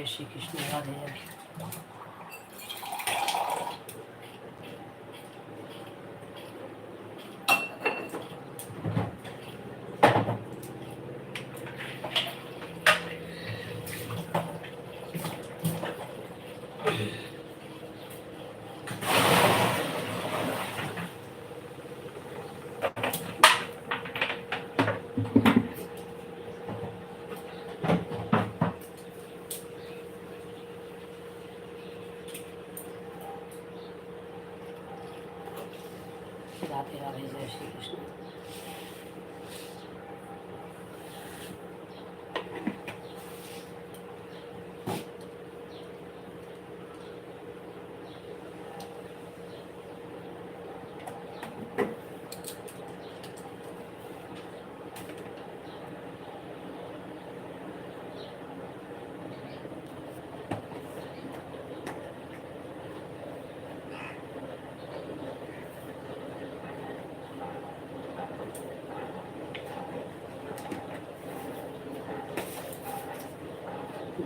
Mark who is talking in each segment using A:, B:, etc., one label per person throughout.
A: શ્રી કૃષ્ણ, રાધે રાધે. રાધે રાધે, જય શ્રી કૃષ્ણ.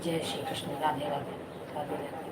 A: જય શ્રી કૃષ્ણ, રાધે રાધે, રાધે રાધે.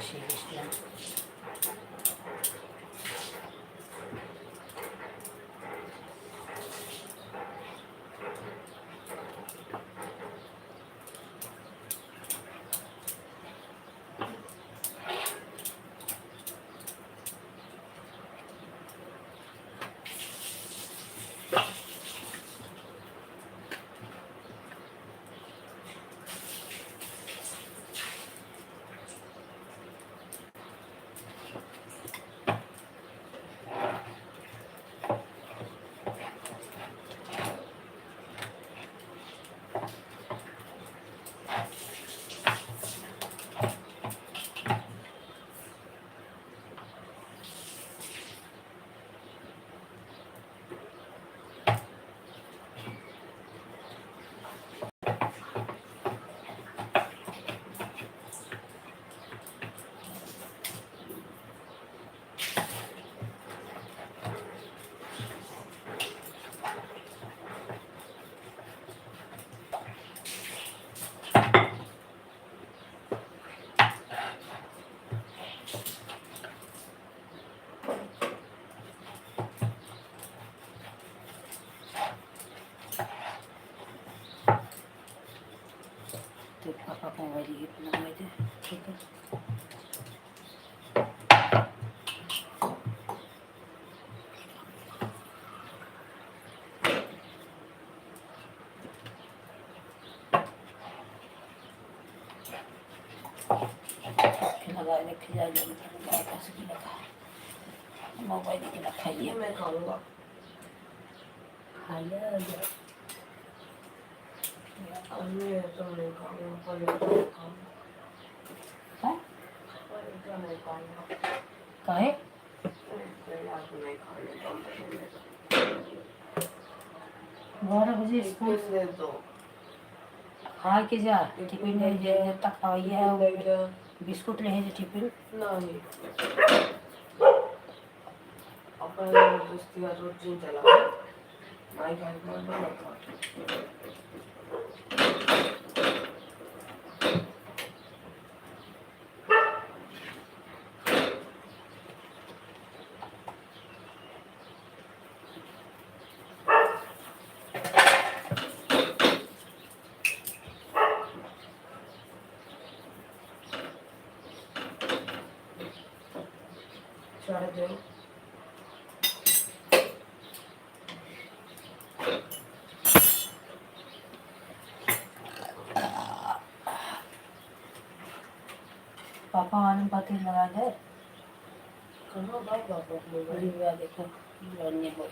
A: श्री कृष्ण। तो पापा को मोबाइल कितना मोबाइल ठीक है। लगा रखे जा कैसे की लगा मोबाइल की खाइए।
B: मैं खाऊंगा।
A: खाइए
B: मैं तो नहीं खाऊंगा, पनीर तो नहीं खाऊंगा।
A: है
B: पनीर तो नहीं खाऊंगा।
A: काहे
B: आज नहीं खाने का मन है।
A: 12 बजे स्कूल
B: टिफिन दे दो।
A: खा के जा टिफिन में जे तक खाइए
B: टिफिन दे दो।
A: बिस्कुट रहे जे टिफिन
B: नहीं अपन जबरदस्ती का रोज जिम चला नहीं खाएगा ना खा। छोड़ दो।
A: पापा आने पाते लगा दे
B: कहाँ बात बात बोल
A: रिवा देखो लड़ने बोल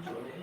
B: जोड़े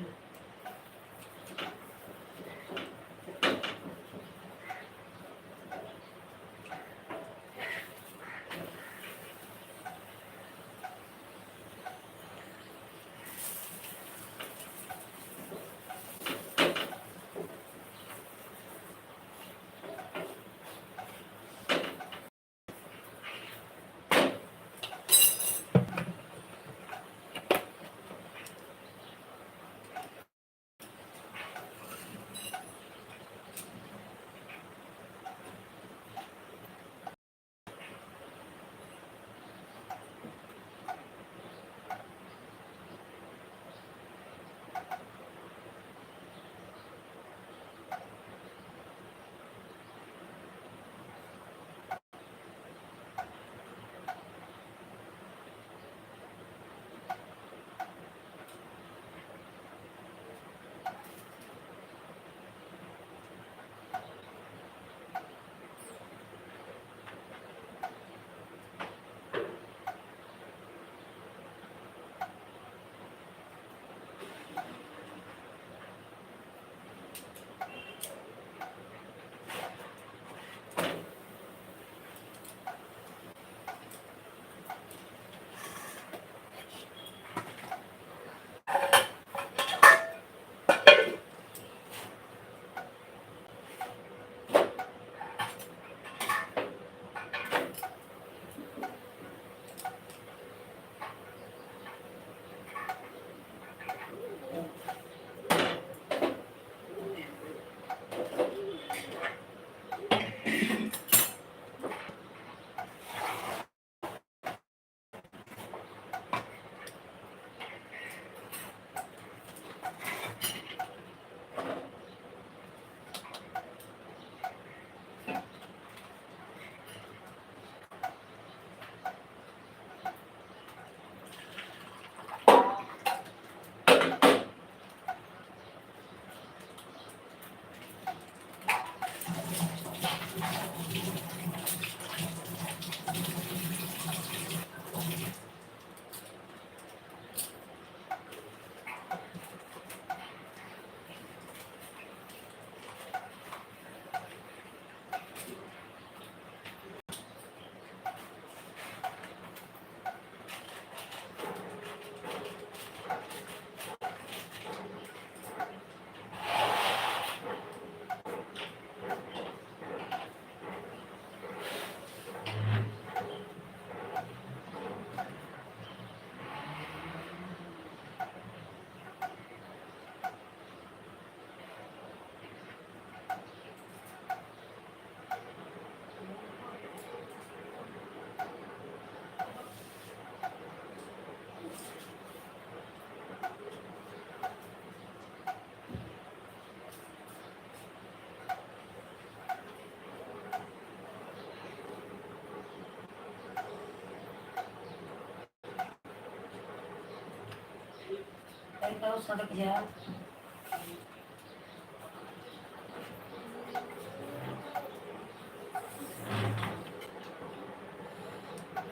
A: तो सड़क जा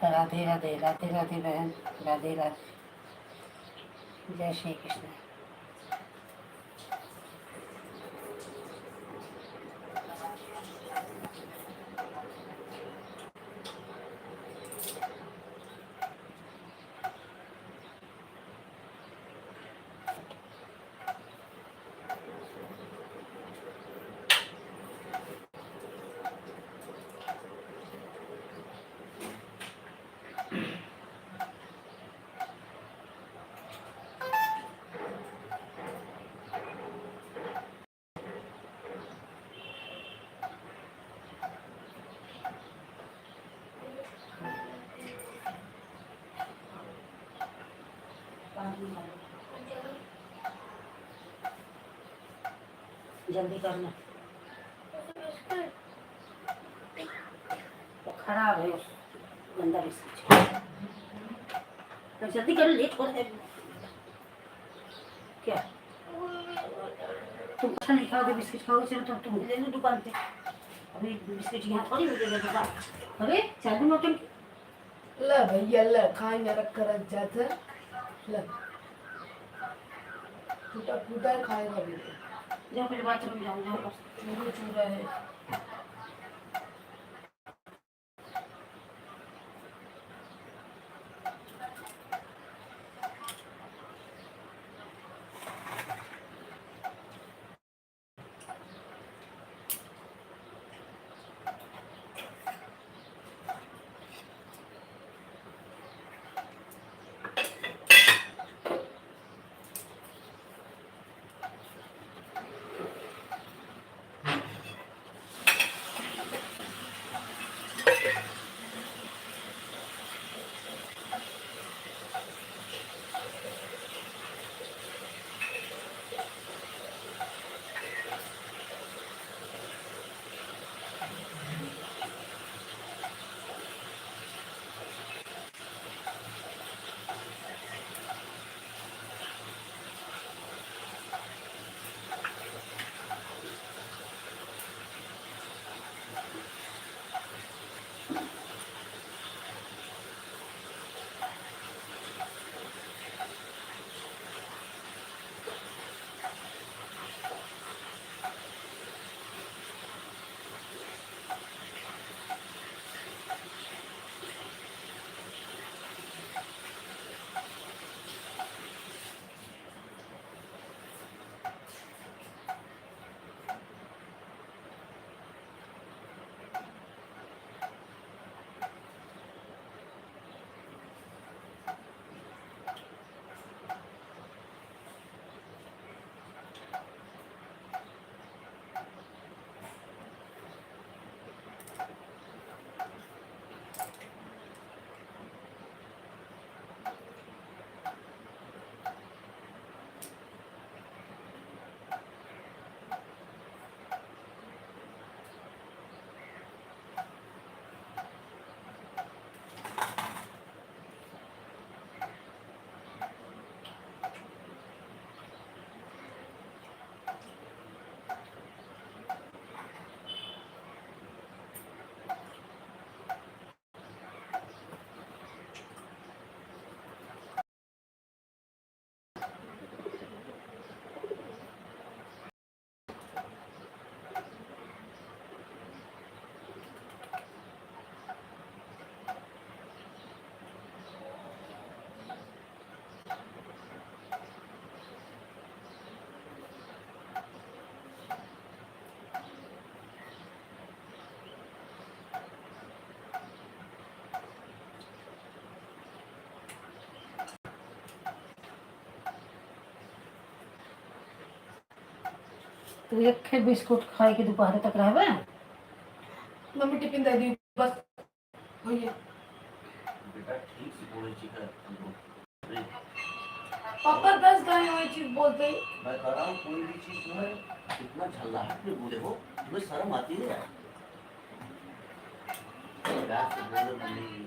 A: राधे राधे राधे राधे बहन राधे राधे जय श्री कृष्ण जल्दी करना खराब है गंदा बिस्किट तो जल्दी करो लेट हो रहा है क्या तुम अच्छा नहीं खाओगे बिस्किट खाओगे चलो तो तुम ले लो दुकान पे अभी बिस्किट यहाँ थोड़ी मिलेगा दुकान अरे चालू नोटन
B: ला भैया ला खाएंगे रख कर जाते ला फूटा फूटा ही खाएगा भी नहीं।
A: जाओ पहले बाथरूम जाओ, जाओ बस।
B: चूरू चूरा है।
A: तू एक बिस्कुट खाए के दोपहर तक रहबे।
B: मम्मी टिफिन दे दी बस भैया।
C: बेटा ठीक से बोले चिकन हमको।
B: पापा 10 गाय हुई चीज बोलते ही।
C: मैं कह रहा हूँ कोई भी चीज जो है इतना झल्लाहट में बोले हो, तुम्हें शर्म आती है यार। प्यार से बोलो मम्मी।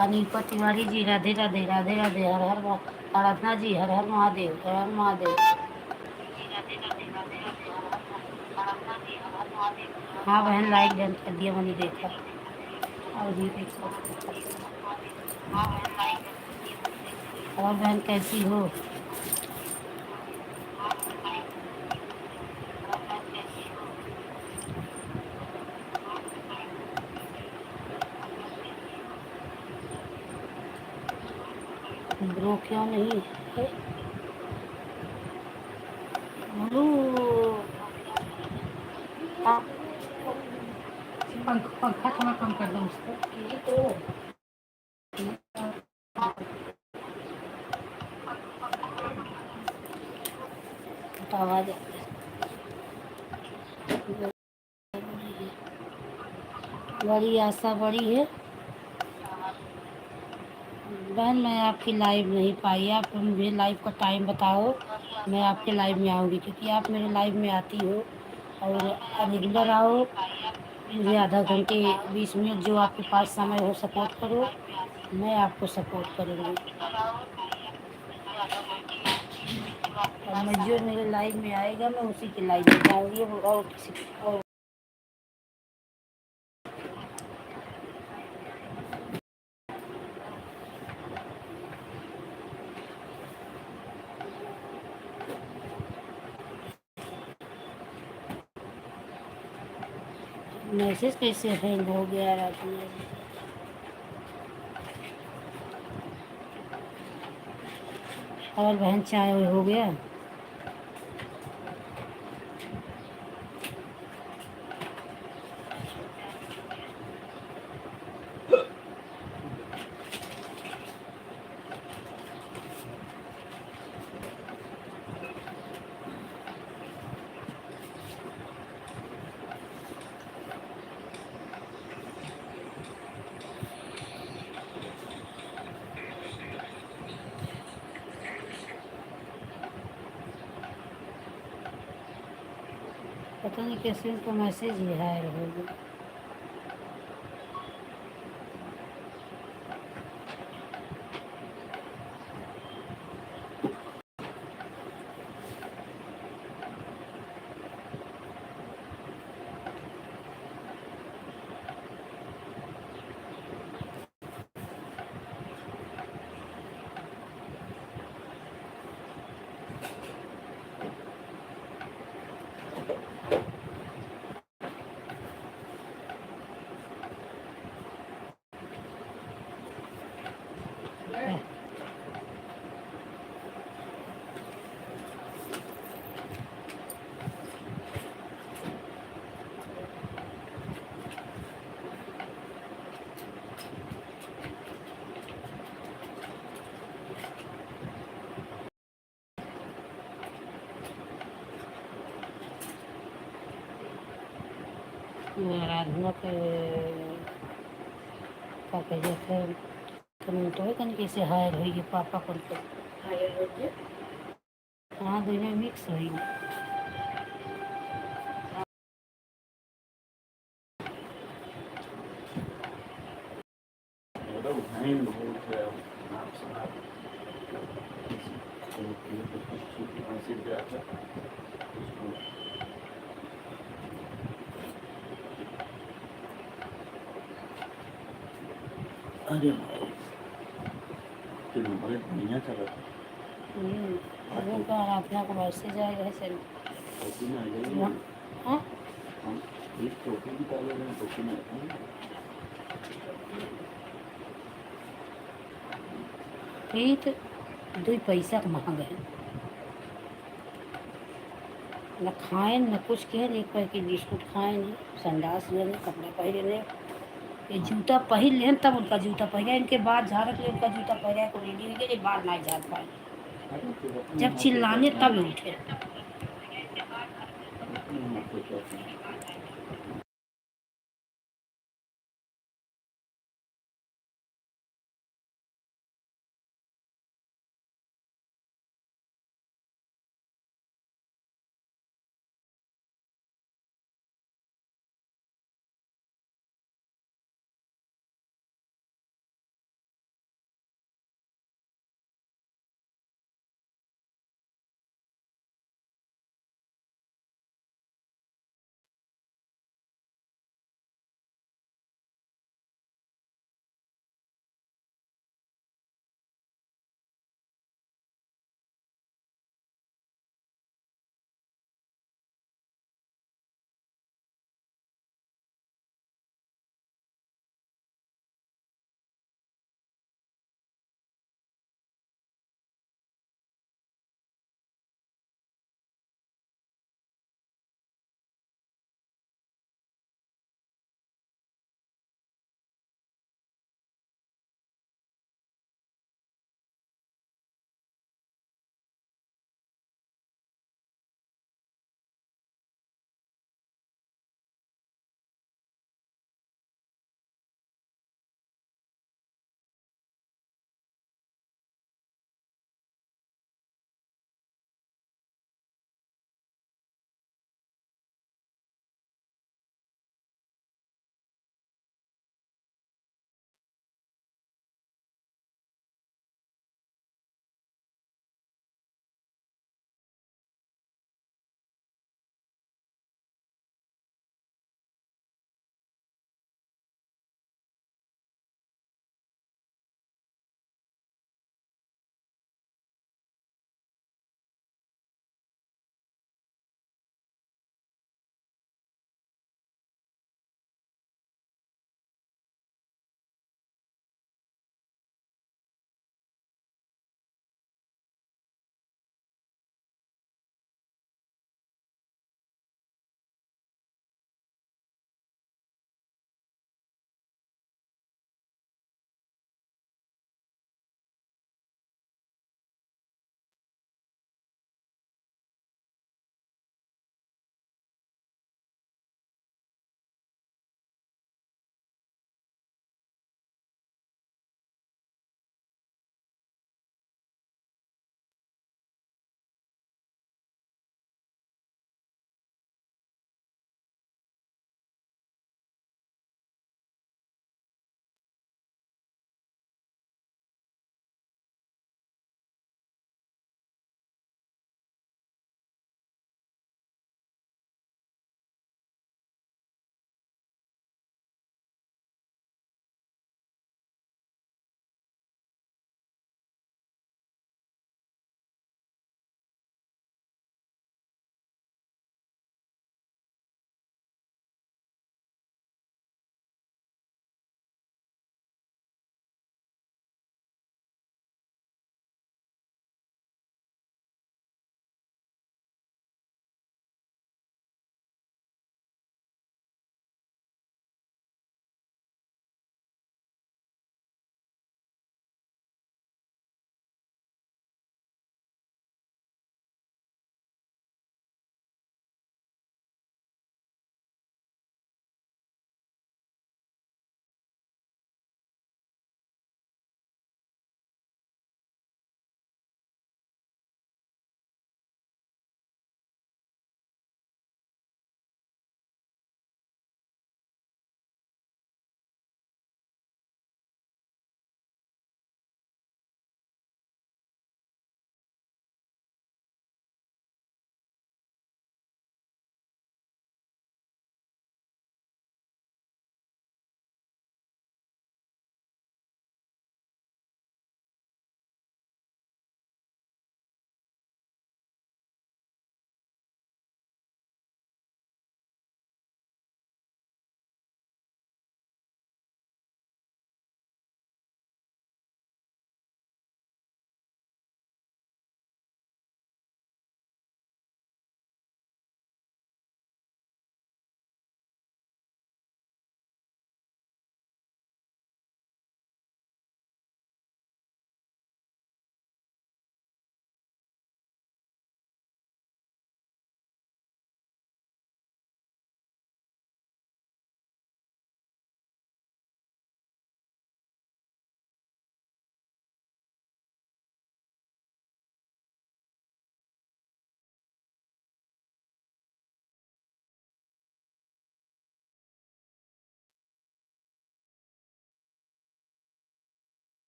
A: अनिल तिवारी जी, राधे राधे, राधे राधे, हर हर आराधना जी, हर हर महादेव, हर हर महादेव। हाँ बहन, लाइक डन कर दिया, मैंने देखा। और ये देखो। और बहन कैसी हो? ब्रो क्यों नहीं है? ब्रो आप पंखा थोड़ा कम कर दो उसको। ये तो आवाज बड़ी आशा बड़ी है। बहन मैं आपकी लाइव नहीं पाई, आप मुझे लाइव का टाइम बताओ, मैं आपके लाइव में आऊँगी, क्योंकि आप मेरे लाइव में आती हो और रेगुलर आओ। मुझे आधा घंटे 20 मिनट जो आपके पास समय हो सपोर्ट करो, मैं आपको सपोर्ट करूँगी। और मैं जो मेरे लाइव में आएगा मैं उसी के लाइव में जाऊँगी और किसी और। मैसेज कैसे हैंग हो गया रात में? और बहन चाय हो गया? पता नहीं कैसे उनको मैसेज ही हायर हो गया। आराधना के का कहिए थे कमेंट हो कहीं कैसे हायर हुई पापा को
B: हायर हो गया।
A: हाँ दोनों मिक्स हुई।
C: मतलब उठाएं बहुत है आप सब आप मैसेज आता उसको अरे भाई तो नंबर बढ़िया चला था।
A: उनका आराधना को मैसेज आएगा सर।
C: फोटो में आ जाएगा।
A: हाँ
C: हम एक फोटो निकाले हैं, फोटो में आता है।
A: ये तो 2 पैसा का महंगा है, न खाएं न कुछ कहें, एक पैकेट बिस्कुट खाएं नहीं, संडास लेने कपड़ा पहने, ये जूता पहन लें तब उनका जूता पहने, इनके बाद झाड़क ले उनका जूता पहने को रेडी हो गए, बाद नहीं झाड़ पाए,
C: अरे तो अपने
A: जब
C: हाथों का
A: चिल्लाने
C: अपना
A: तब उठे।
C: अपने हाथों का अपना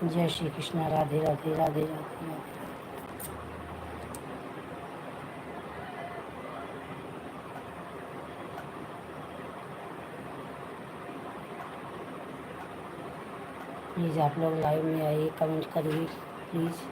A: जय श्री कृष्णा। राधे राधे राधे राधे राधे। प्लीज़ आप लोग लाइव में आइए, कमेंट करिए प्लीज़।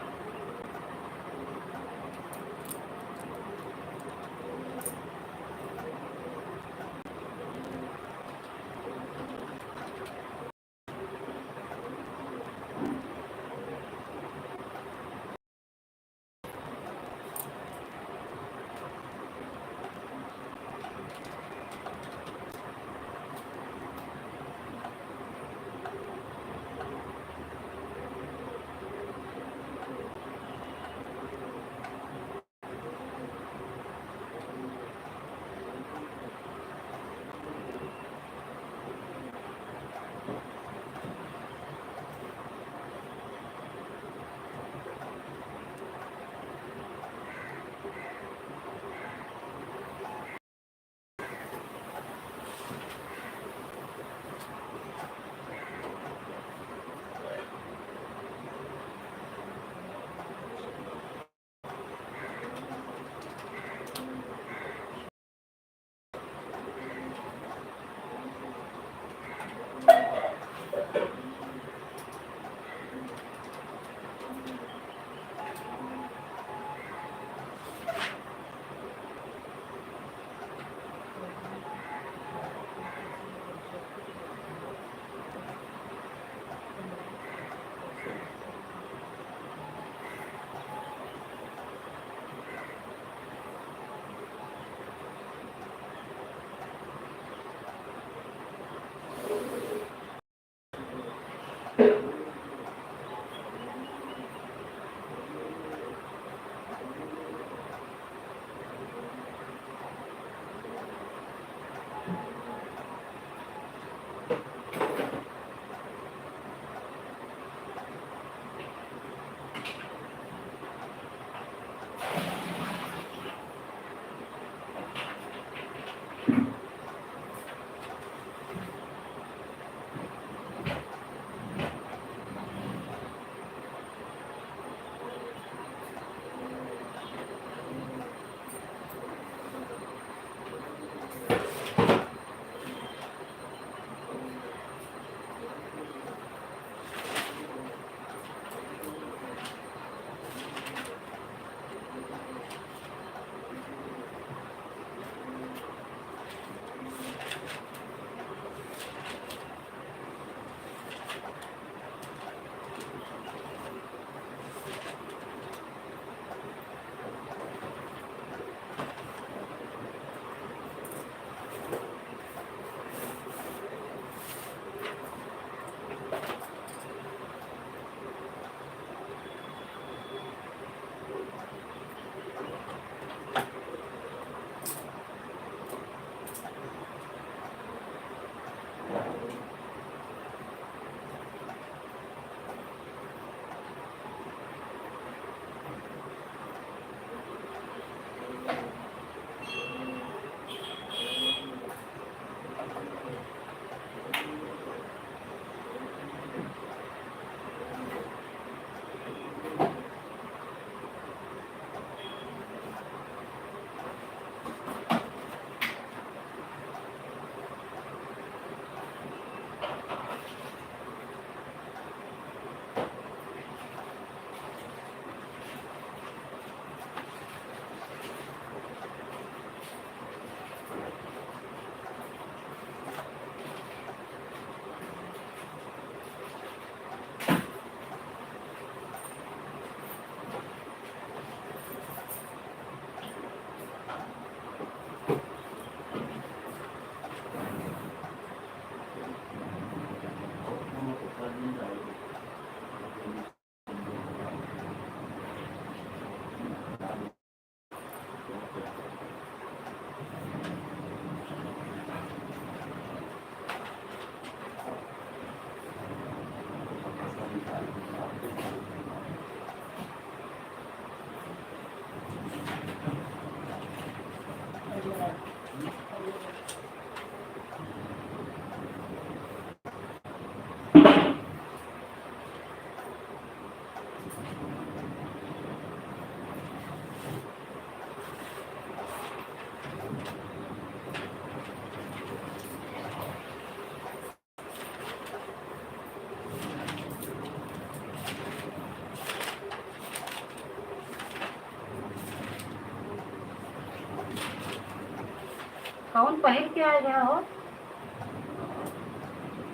A: कौन पहन के आ गया हो?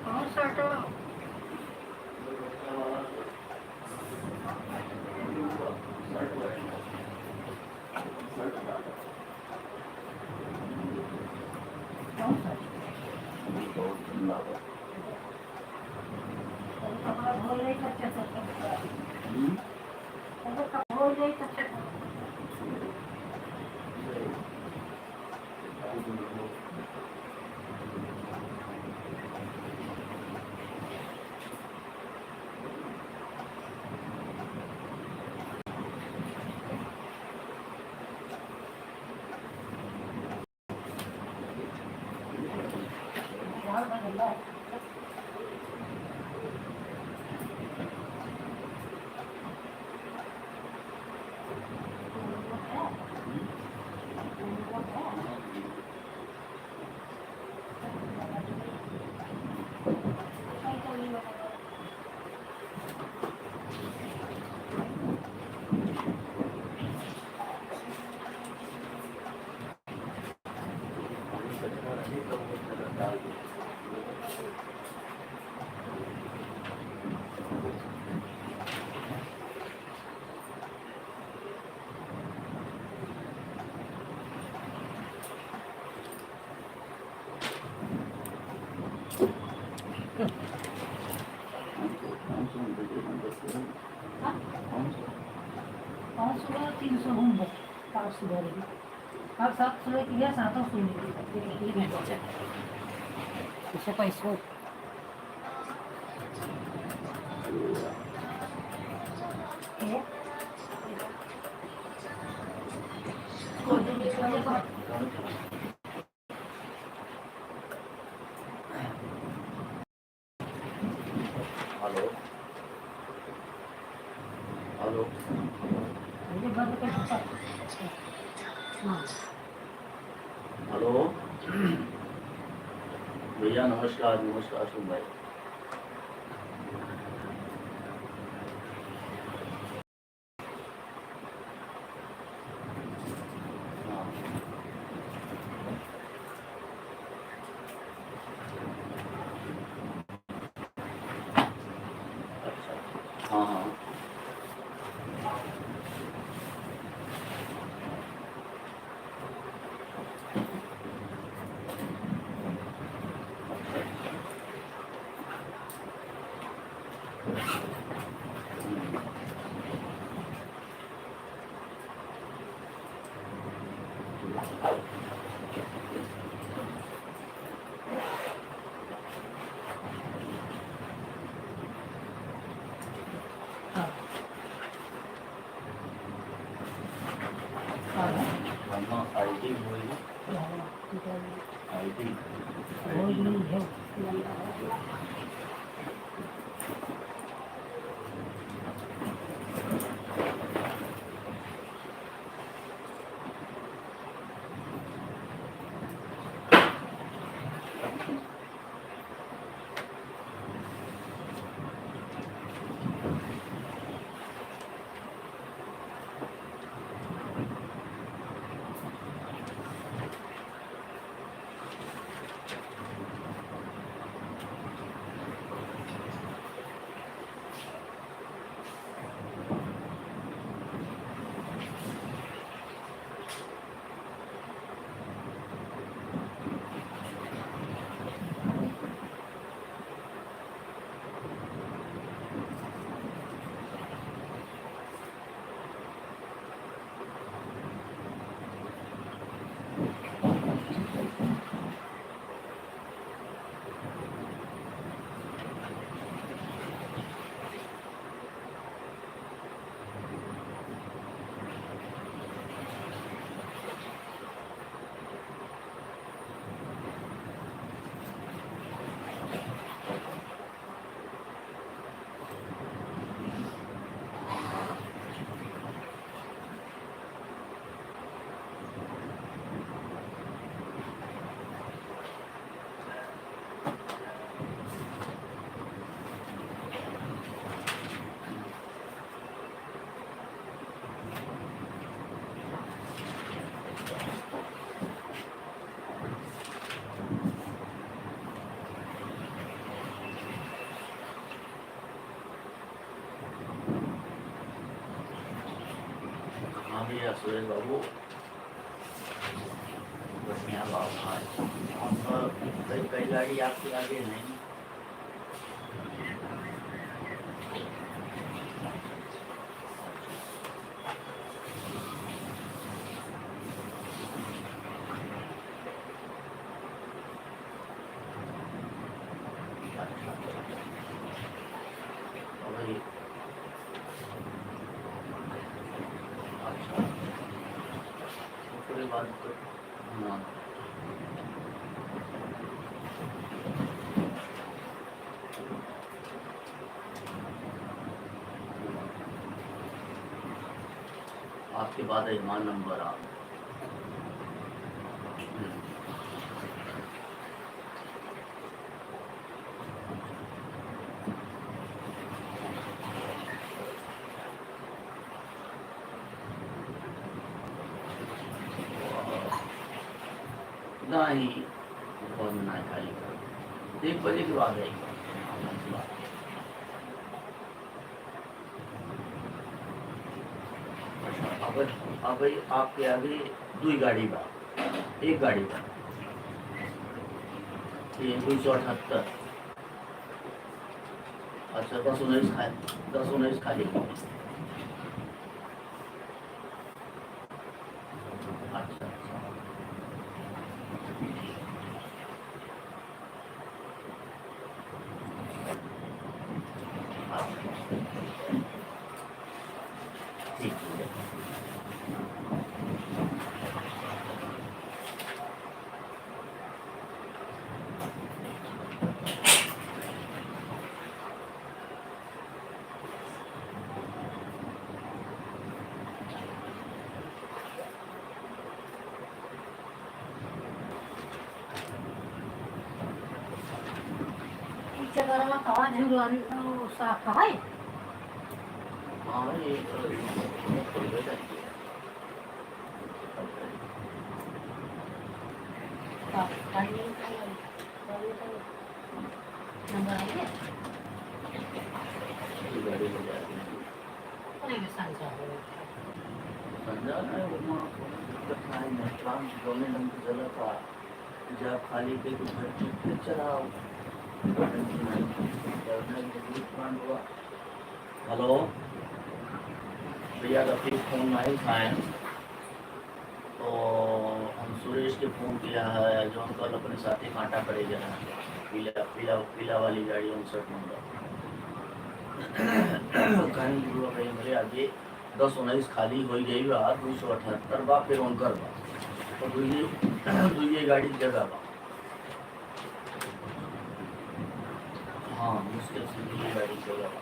A: कौन शर्ट हो? कौन सा? कपड़ा धो ले अच्छे से। कपड़ा धो ले अच्छे से। पाँच सौ 300 घूम 500 भरेगी। अब 700 किया 700 ऐसे पैसों
C: हेलो हेलो
A: बंद कर। हाँ
C: हेलो भैया नमस्कार नमस्कार सुन भाई। हाँ हाँ वरना आईटी होगी आईटी बढ़िया भाव भाई। और कई कई गाड़ी आपके आगे नहीं। अच्छा तो भाई अच्छा उसके बाद तो हाँ आपके बाद ईमान नंबर आप नहीं बहुत ना खाली कर 1 बजे के बाद आएगी। अच्छा अब भाई आपके आगे 2 गाड़ी बा 1 गाड़ी बा ये 278। अच्छा 10 19 खाली अच्छा अच्छा अच्छा ठीक है।
A: Cagaran kawan duluan sa kakay.
C: हाँ ये खुल गई जाती है।
A: Number aja.
C: ये गाड़ी ले जाती है।
A: Ano yung sansa?
C: संजा है वो दिक्कत नहीं है काम दोनों ढंग से चला था जब खाली पे तो घर पे चलाओ। हुआ हेलो भैया रफीक फ़ोन नहीं उठाए तो हम सुरेश के फ़ोन किया है जो हम कल अपने साथी कांटा पड़े गया पीला पीला पीला वाली गाड़ी 59 नंबर कहीं हुआ कहीं मेरे आगे 10 19 खाली हो गई बा 278 बा फिर उनकर बा तो दुई गाड़ी की जगह बा। हाँ मुश्किल से दुई गाड़ी की जगह बा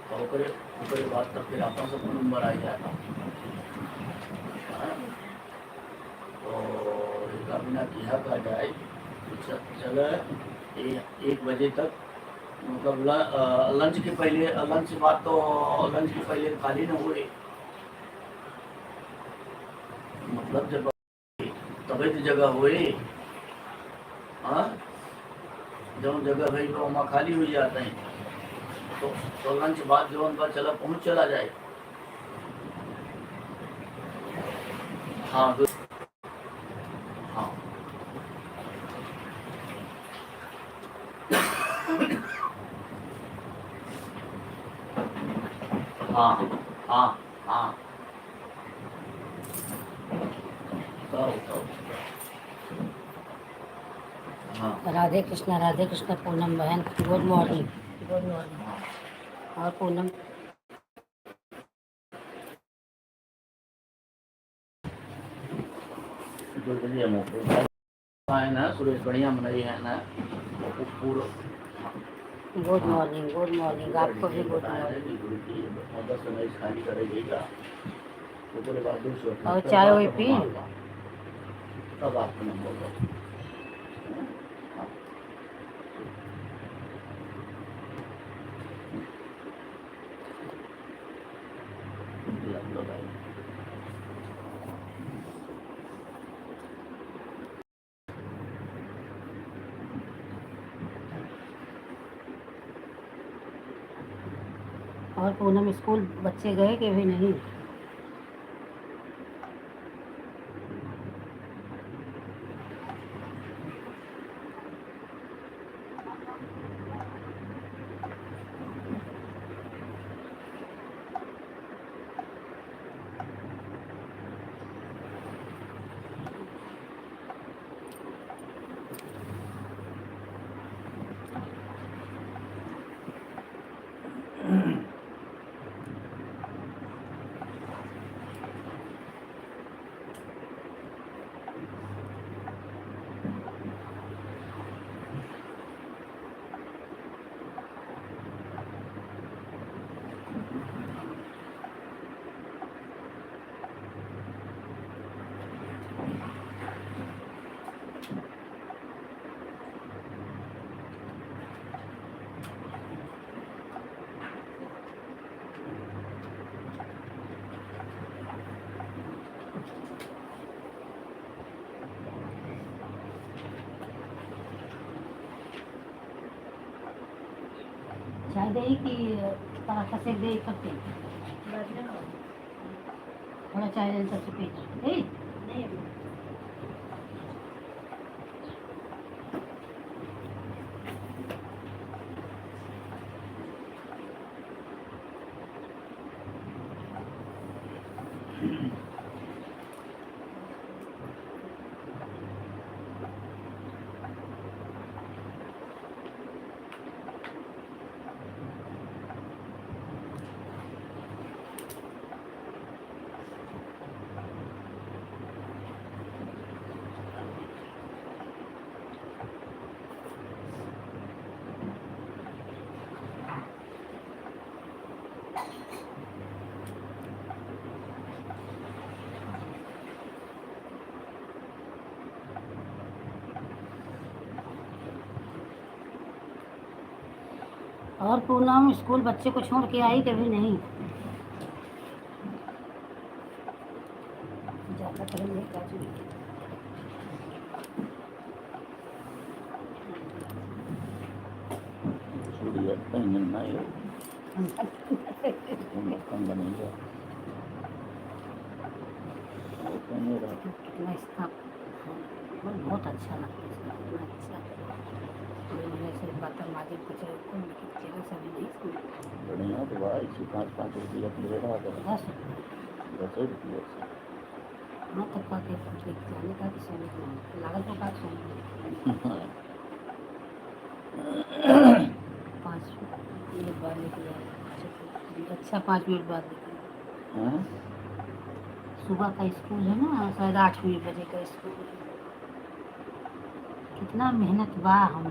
C: तो ओकरे बाद तक फिर अपन सब नंबर आ जाता। हाँ, तो इसका बिना किया का जाए चले 1 बजे तक मतलब लंच के पहले लंच के बाद तो लंच के पहले खाली न हुए मतलब जब तबे तो जगह हुए। हाँ जब जगह भाई तो वहाँ खाली हो जाते हैं तो लंच बाद जो उनका चला पहुँच चला जाए। हाँ हाँ हाँ हाँ हाँ तो हाँ
A: राधे कृष्णा पूनम बहन गुड मॉर्निंग। Good morning. और पूनम
C: है ना सुरेश बढ़िया मनाई है ना पूरा।
A: गुड मॉर्निंग आपको भी गुड मॉर्निंग।
C: खाली करेगा
A: और चाय वाय पी
C: तब आपको नंबर
A: और पूनम स्कूल बच्चे गए कि भी नहीं? चाय दे कि पराठा सेक दे करते थोड़ा चाय दे सबसे पी नहीं और पूनम स्कूल बच्चे को छोड़ के आई कभी नहीं ज़्यादा करेंगे काजू
C: सूर्य कहीं नहीं है मक्खन बनेगा नहीं रहा
A: कितना इसका बहुत अच्छा लगता है इसका कितना अच्छा सिर्फ बर्तन माजे कुछ जगह सभी नहीं इसमें
C: बढ़िया तो भाई 5-5 रुपया प्लेट आ गया 10 रुपये
A: हाँ तब का के जाने का कि सोने का लागत तो का सोने 5 मिनट बाद लेके जाएगा अच्छा 5 मिनट बाद लेके सुबह का स्कूल है ना शायद 8 बजे का स्कूल है कितना मेहनत बा हम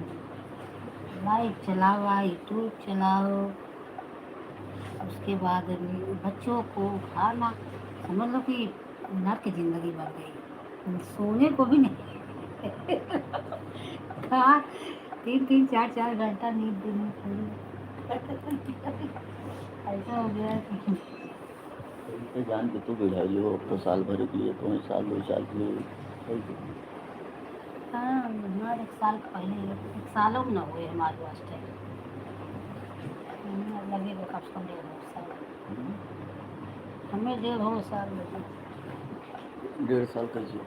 A: लाइव चलाओ यूट्यूब चलाओ उसके बाद बच्चों को खाना समझ लो कि नर्क की जिंदगी बन गई सोने को भी नहीं हाँ 3-3 4-4 घंटा नींद देनी पड़ी ऐसा हो गया कि
C: तो जान के तू बिठाई हो अब तो साल भर के लिए तो साल 2 साल के लिए
A: हाँ हमारे 1 साल पहले 1 सालों में न हुए हमारे वास्ते लगेगा कम से कम 1.5 साल हमें 1.5 साल लगे
C: 1.5 साल कैसे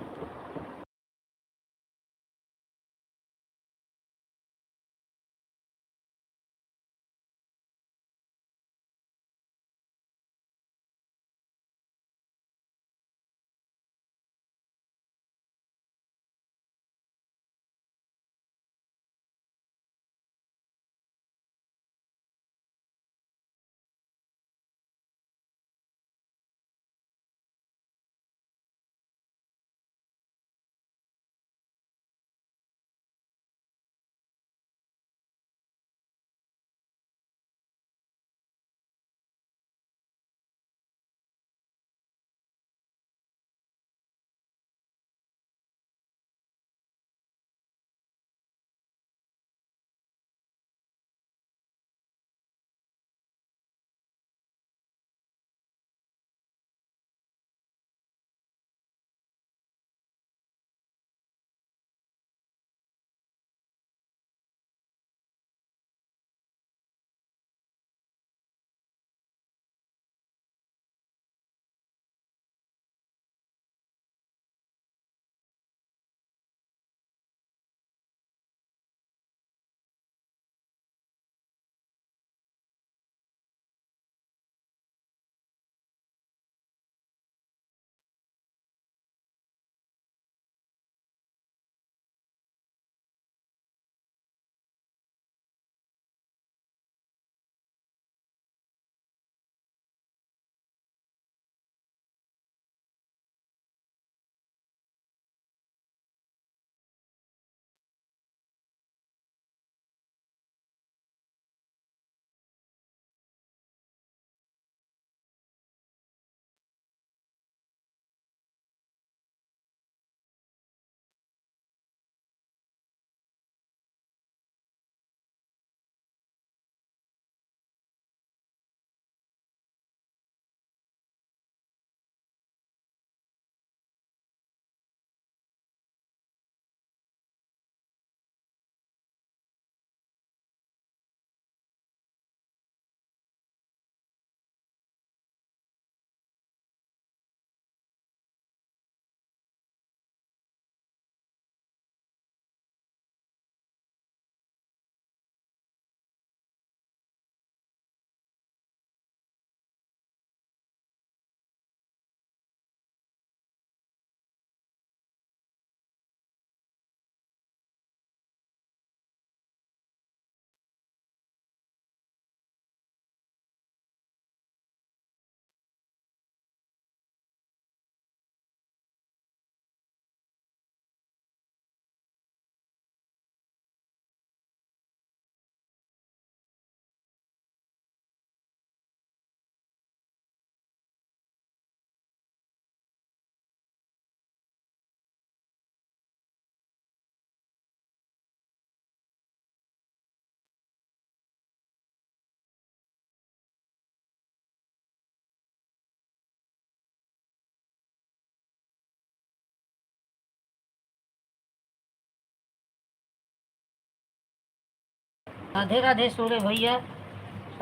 A: राधे राधे सूर्य भैया।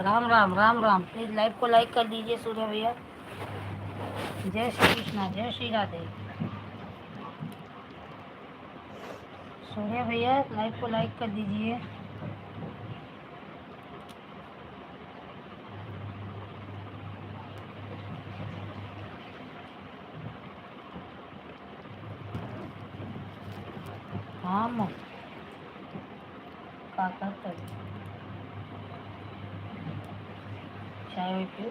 A: राम राम राम राम। प्लीज़ लाइव को लाइक कर दीजिए सूर्य भैया। जय श्री कृष्णा, जय श्री राधे। सूर्य भैया लाइव को लाइक कर दीजिए। हम का करते चाय पियो।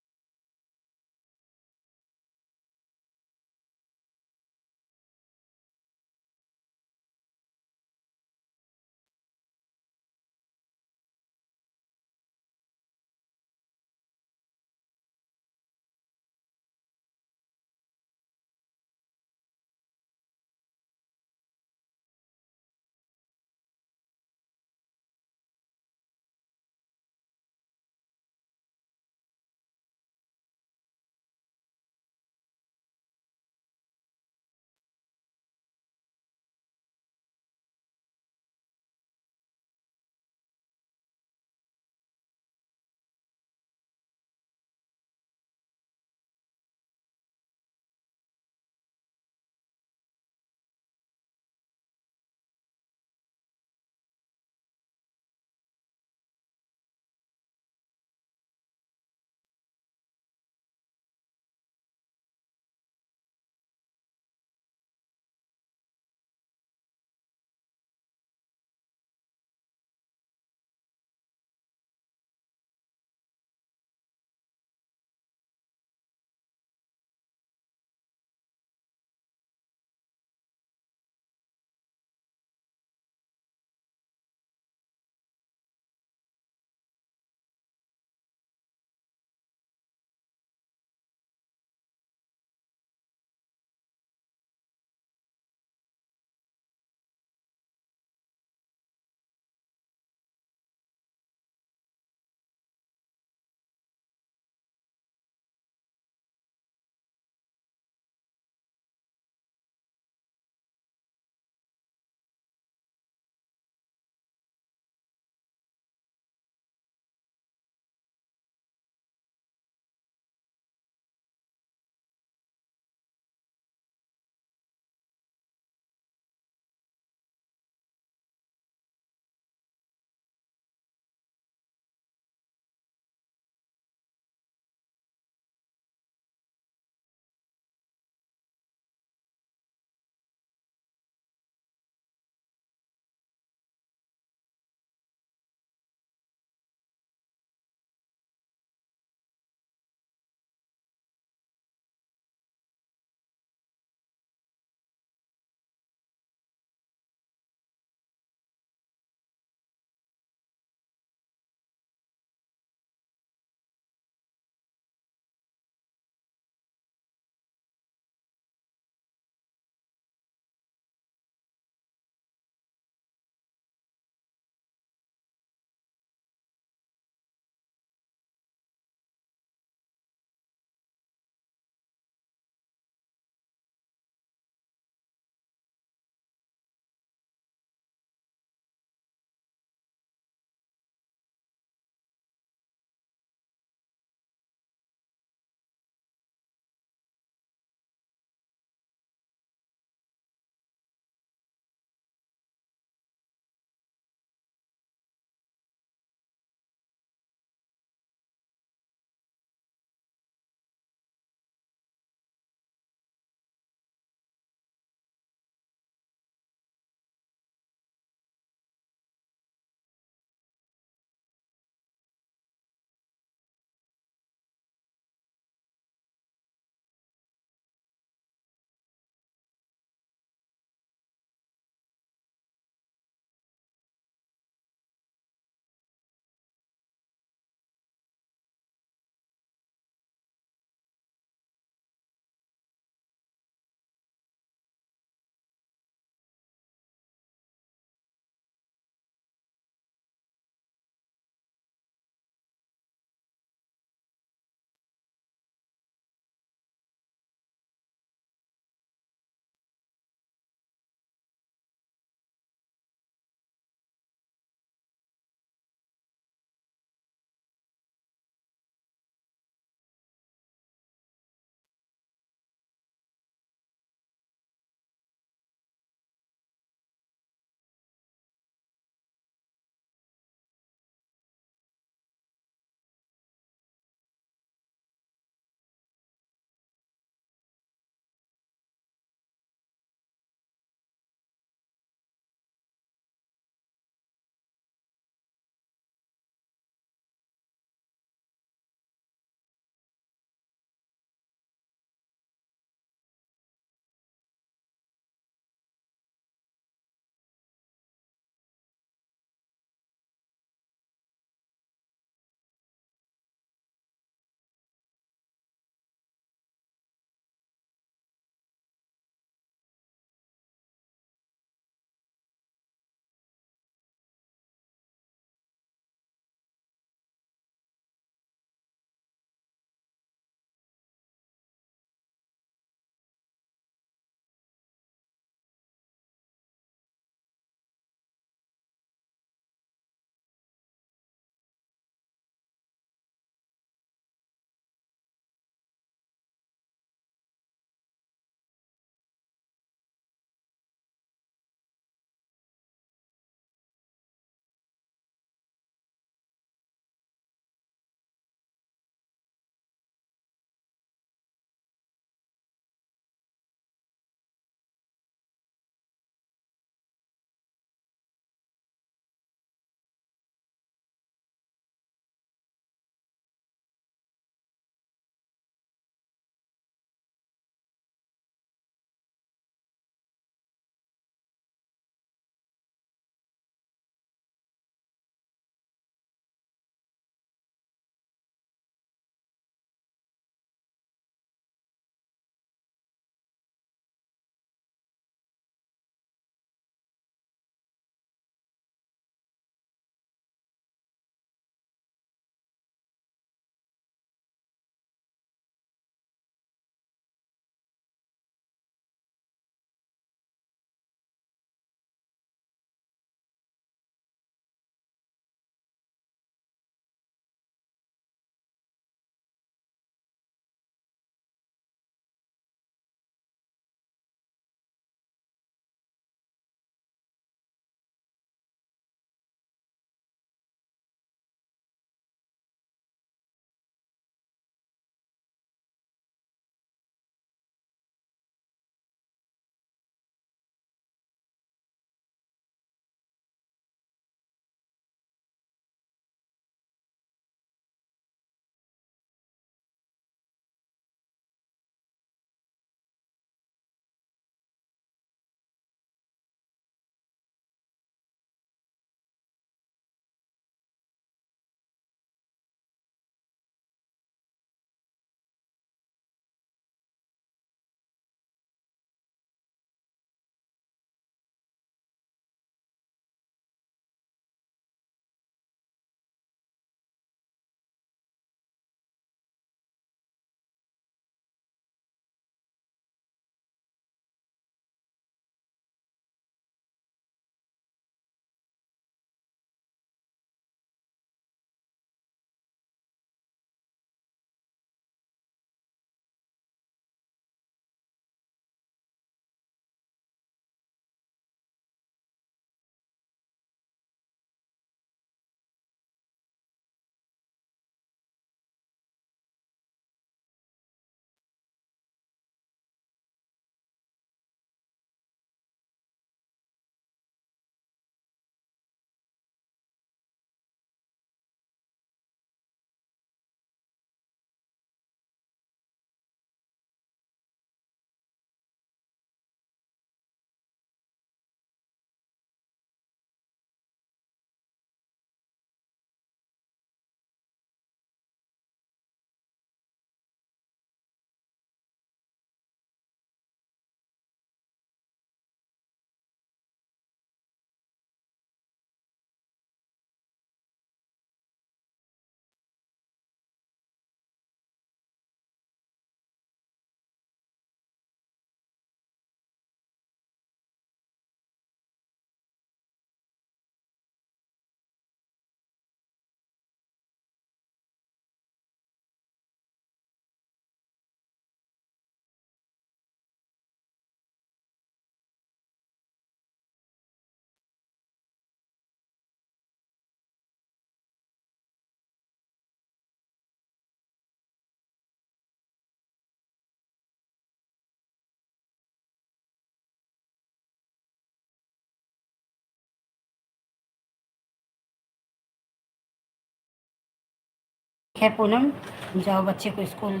A: है पूनम, जाओ बच्चे को स्कूल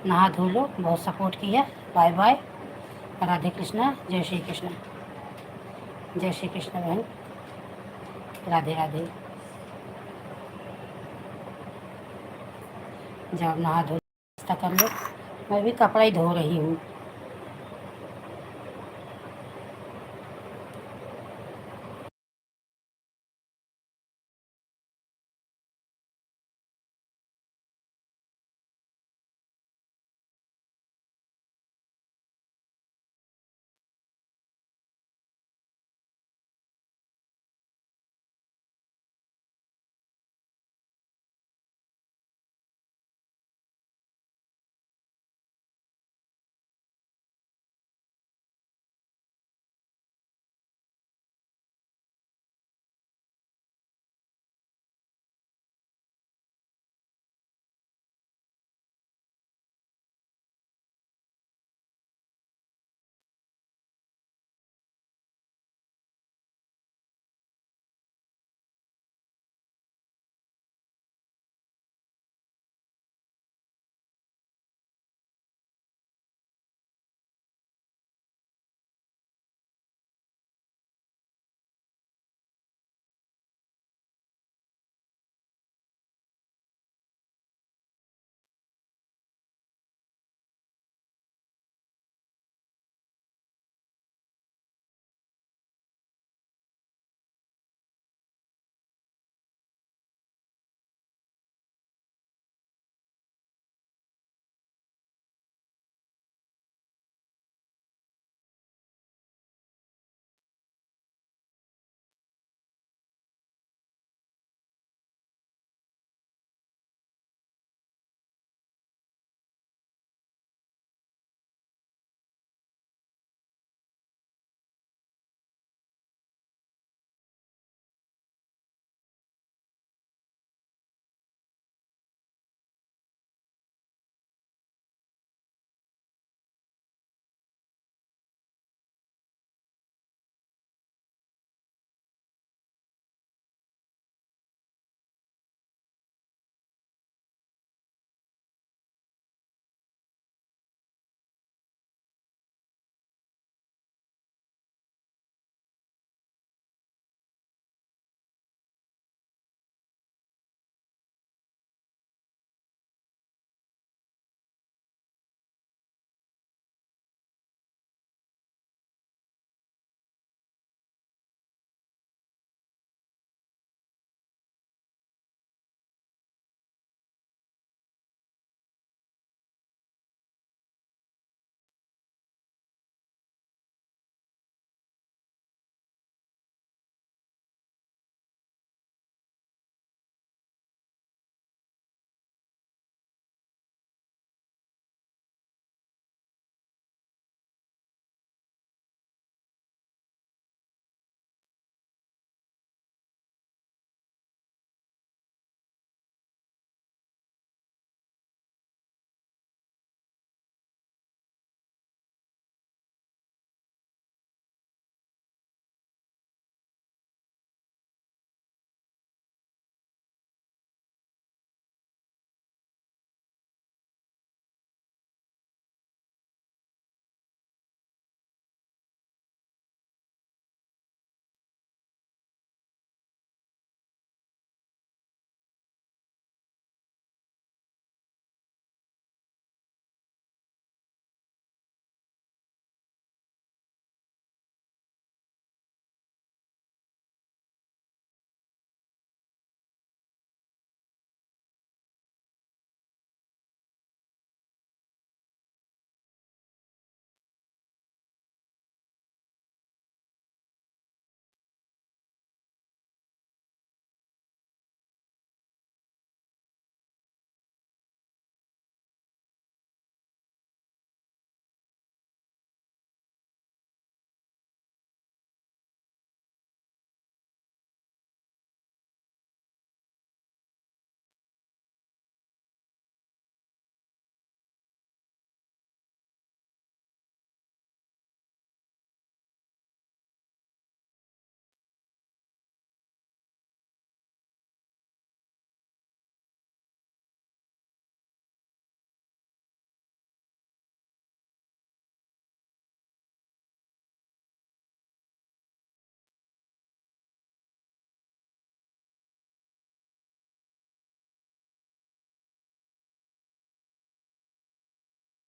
A: नहा धो लो, बहुत सपोर्ट किया। बाय बाय, राधे कृष्णा, जय श्री कृष्ण, जय श्री कृष्ण बहन, राधे राधे। जाओ नहा धो नाश्ता कर लो, मैं भी कपड़ा ही धो रही हूँ।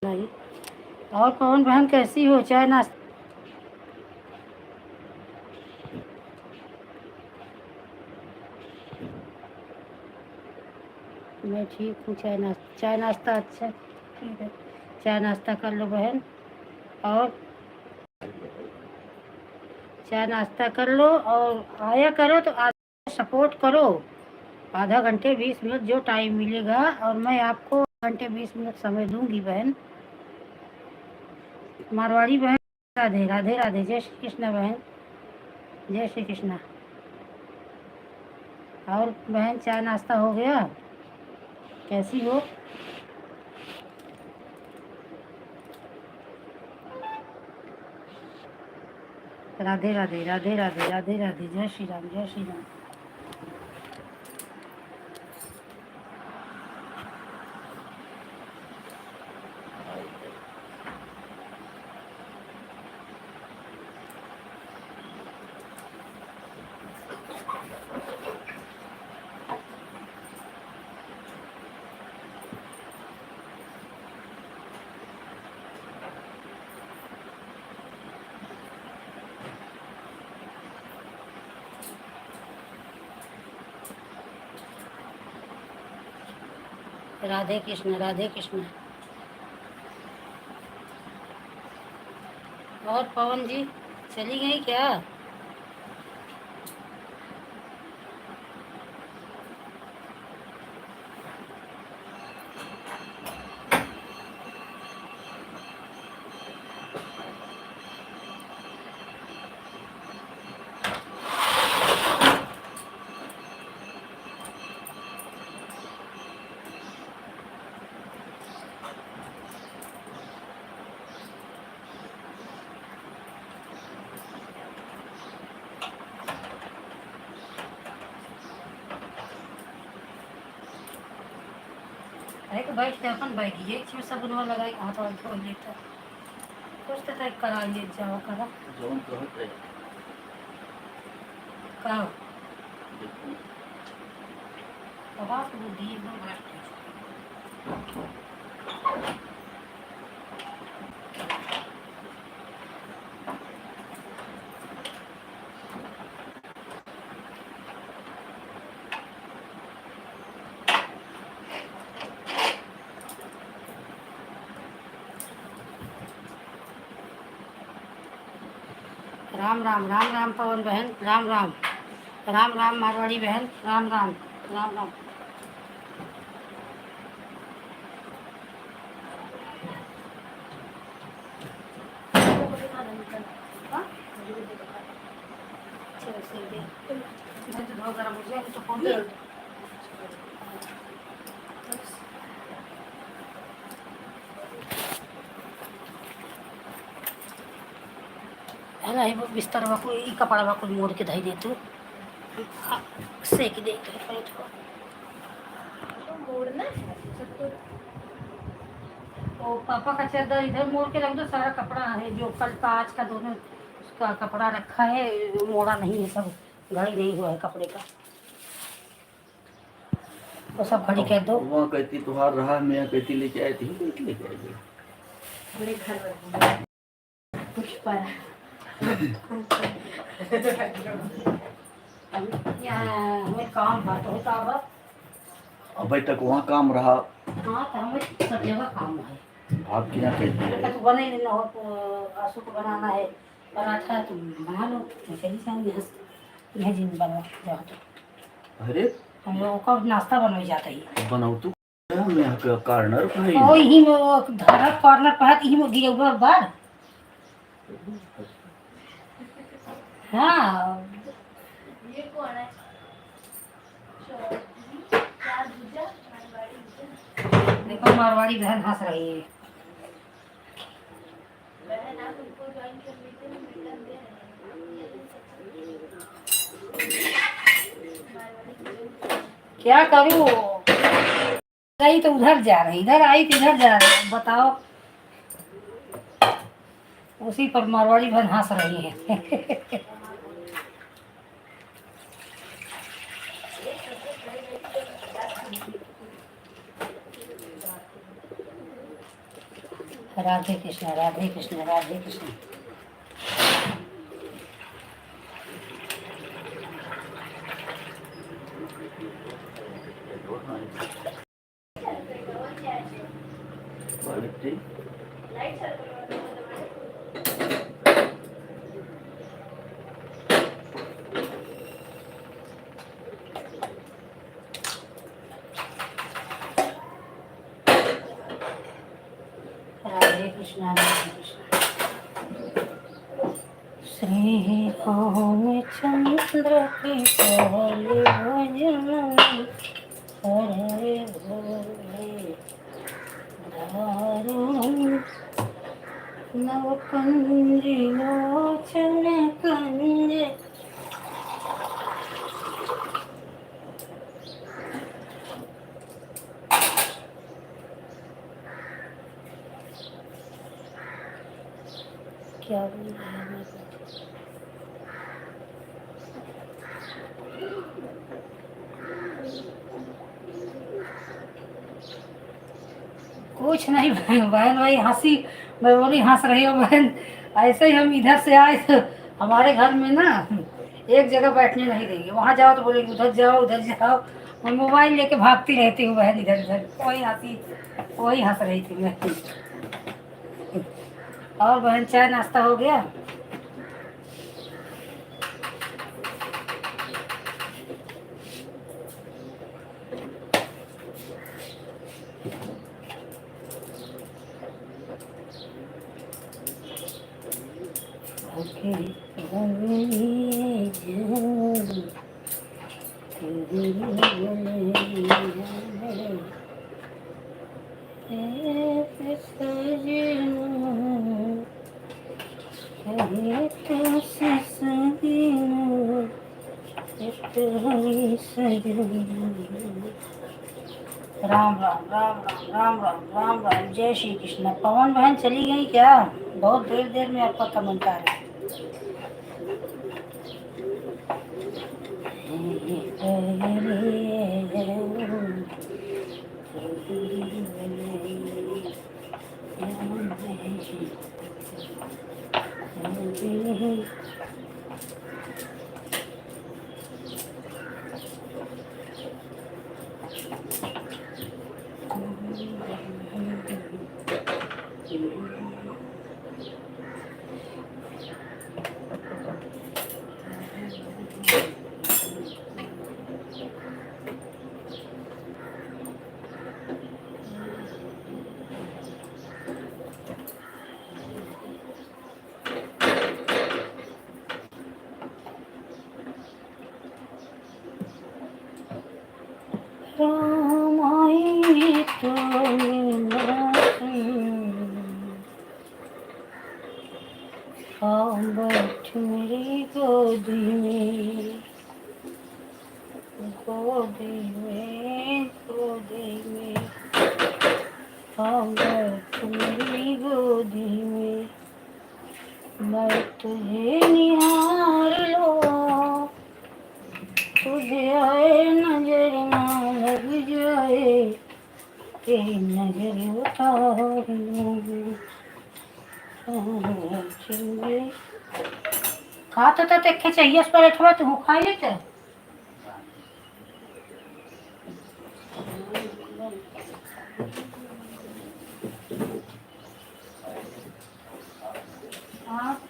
A: नहीं। और पवन बहन कैसी हो? चाय नाश्ता? मैं ठीक हूँ। चाय नाश्ता अच्छा, ठीक है। चाय नाश्ता कर लो बहन, और चाय नाश्ता कर लो और आया करो तो सपोर्ट करो। आधा घंटे 20 मिनट जो टाइम मिलेगा, और मैं आपको घंटे 20 मिनट समय दूंगी बहन। मारवाड़ी बहन, राधे राधे राधे। जय श्री कृष्ण बहन, जय श्री कृष्ण। और बहन चाय नाश्ता हो गया? कैसी हो? राधे राधे राधे राधे राधे राधे। जय श्री राम, जय श्री राम। राधे कृष्ण, राधे कृष्ण। और पवन जी चली गई क्या? अरे तो बैठ अपन बैठिए, इसमें सबनवा लगाई हाथ वाथ धो लेता। कुछ तो टाइप करा लिए जाओ करा
C: जोन कहत है
A: का
C: देखो
A: बात बुद्धि एकदम भ्रष्ट है। राम राम, राम राम पवन बहन, राम राम। राम राम मारवाड़ी बहन, राम राम, राम राम। हाँ? चलो सही है। मैं तो बहुत गर्म हो गया, तो फोन दे। है वो बिस्तर को कपड़ा को मोड़ के धई दे तू। सेक दे मोड़ना है सबको। तो पापा का चादर इधर मोड़ के रख दो। सारा कपड़ा है जो कल का आज का दोनों उसका कपड़ा रखा है, मोड़ा नहीं है, सब घड़ी नहीं हुआ है कपड़े का, वो सब घड़ी कह दो।
C: वहाँ कहती तुहार रहा, मैं कहती लेके आई थी, लेके आई थी
A: बड़े घर पुष्पा हमें काम बहुत होता है।
C: अभी तक वहाँ काम रहा।
A: हाँ तो हमें सब जगह काम है।
C: आप क्या कहती है?
A: तो बना ही लेना हो तो आंसू को बनाना है, पराठा तुम बना लो, मैं चली जाऊँगी यह जिन बना जाओ तो।
C: अरे
A: हम लोगों का नाश्ता बनवाई जाता ही
C: बनाऊ तू मैं कार्नर भाई
A: ओ यही में वो धारा कॉर्नर पर यही में गिरे हुआ बार। हाँ ये कौन है? देखो मारवाड़ी बहन हंस रही है। क्या करूँ? गई तो उधर जा रही, इधर आई तो इधर जा रही, बताओ। उसी पर मारवाड़ी बहन हंस रही है। राधे कृष्ण राधे कृष्ण राधे कृष्ण। राधे कृष्ण राधे कृष्ण। श्री रामचंद्र की पहली भजन हरे भोले दारुण नव कंज लोचन कंज। क्या बोल रहे हैं मेरे को? कुछ नहीं बहन, बहन वही हंसी। मैं बोली हंस रही हो बहन। ऐसे ही हम इधर से आए तो हमारे घर में ना एक जगह बैठने नहीं देंगे, वहाँ जाओ तो बोलेंगे उधर जाओ उधर जाओ। मैं मोबाइल लेके भागती रहती हूँ बहन इधर उधर। वही हंसी, वही हंस रही थी मैं। और बहन चाय नाश्ता हो गया? राम राम राम राम राम राम राम राम। जय श्री कृष्ण। पवन बहन चली गई क्या? बहुत देर देर में आपका कमेंट आ रहा है। रामाई तो बैठ मेरी गोदी में, गोदी में गोदी में। बैठ मेरी गोदी में, मैं तुझे निहार लो, तुझे आए नजर ना लग जाए, तेरी नजर उतार लूं। खाता था देखे चाहिए उस पर थोड़ा तू खा लेते। हाँ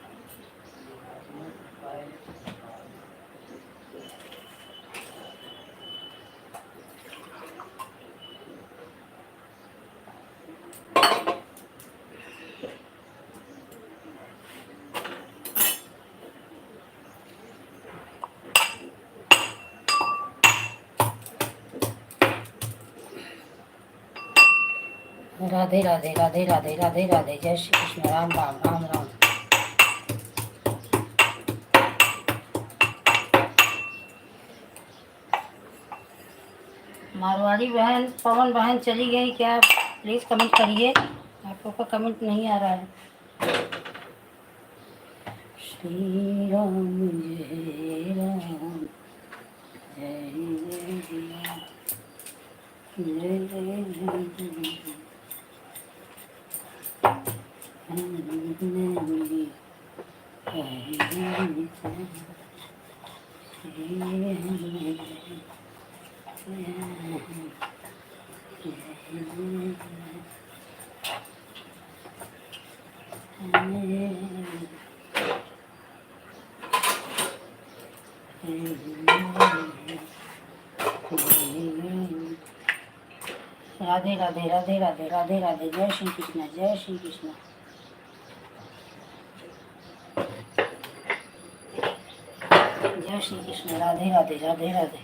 A: राधे राधे राधे राधे राधे राधे। जय श्री कृष्ण। राम राम राम राम। मारवाड़ी बहन पवन बहन चली गई क्या? प्लीज़ कमेंट करिए, आप लोग का कमेंट नहीं आ रहा है। श्री राम जय राम जय जय राम जय जय राम। राधे राधे राधे राधे राधे राधे। जय श्री कृष्ण, जय श्री कृष्ण। जय श्री कृष्ण, राधे राधे राधे राधे।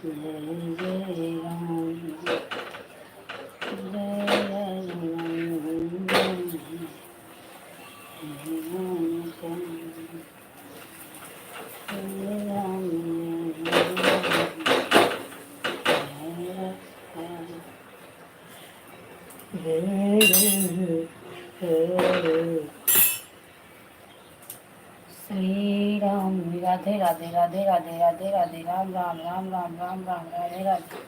A: जय जय राम, जय श्री राम। राधे राधे राधे राधे राधे राधे। राम राम राम राम राम राम राधे राधे।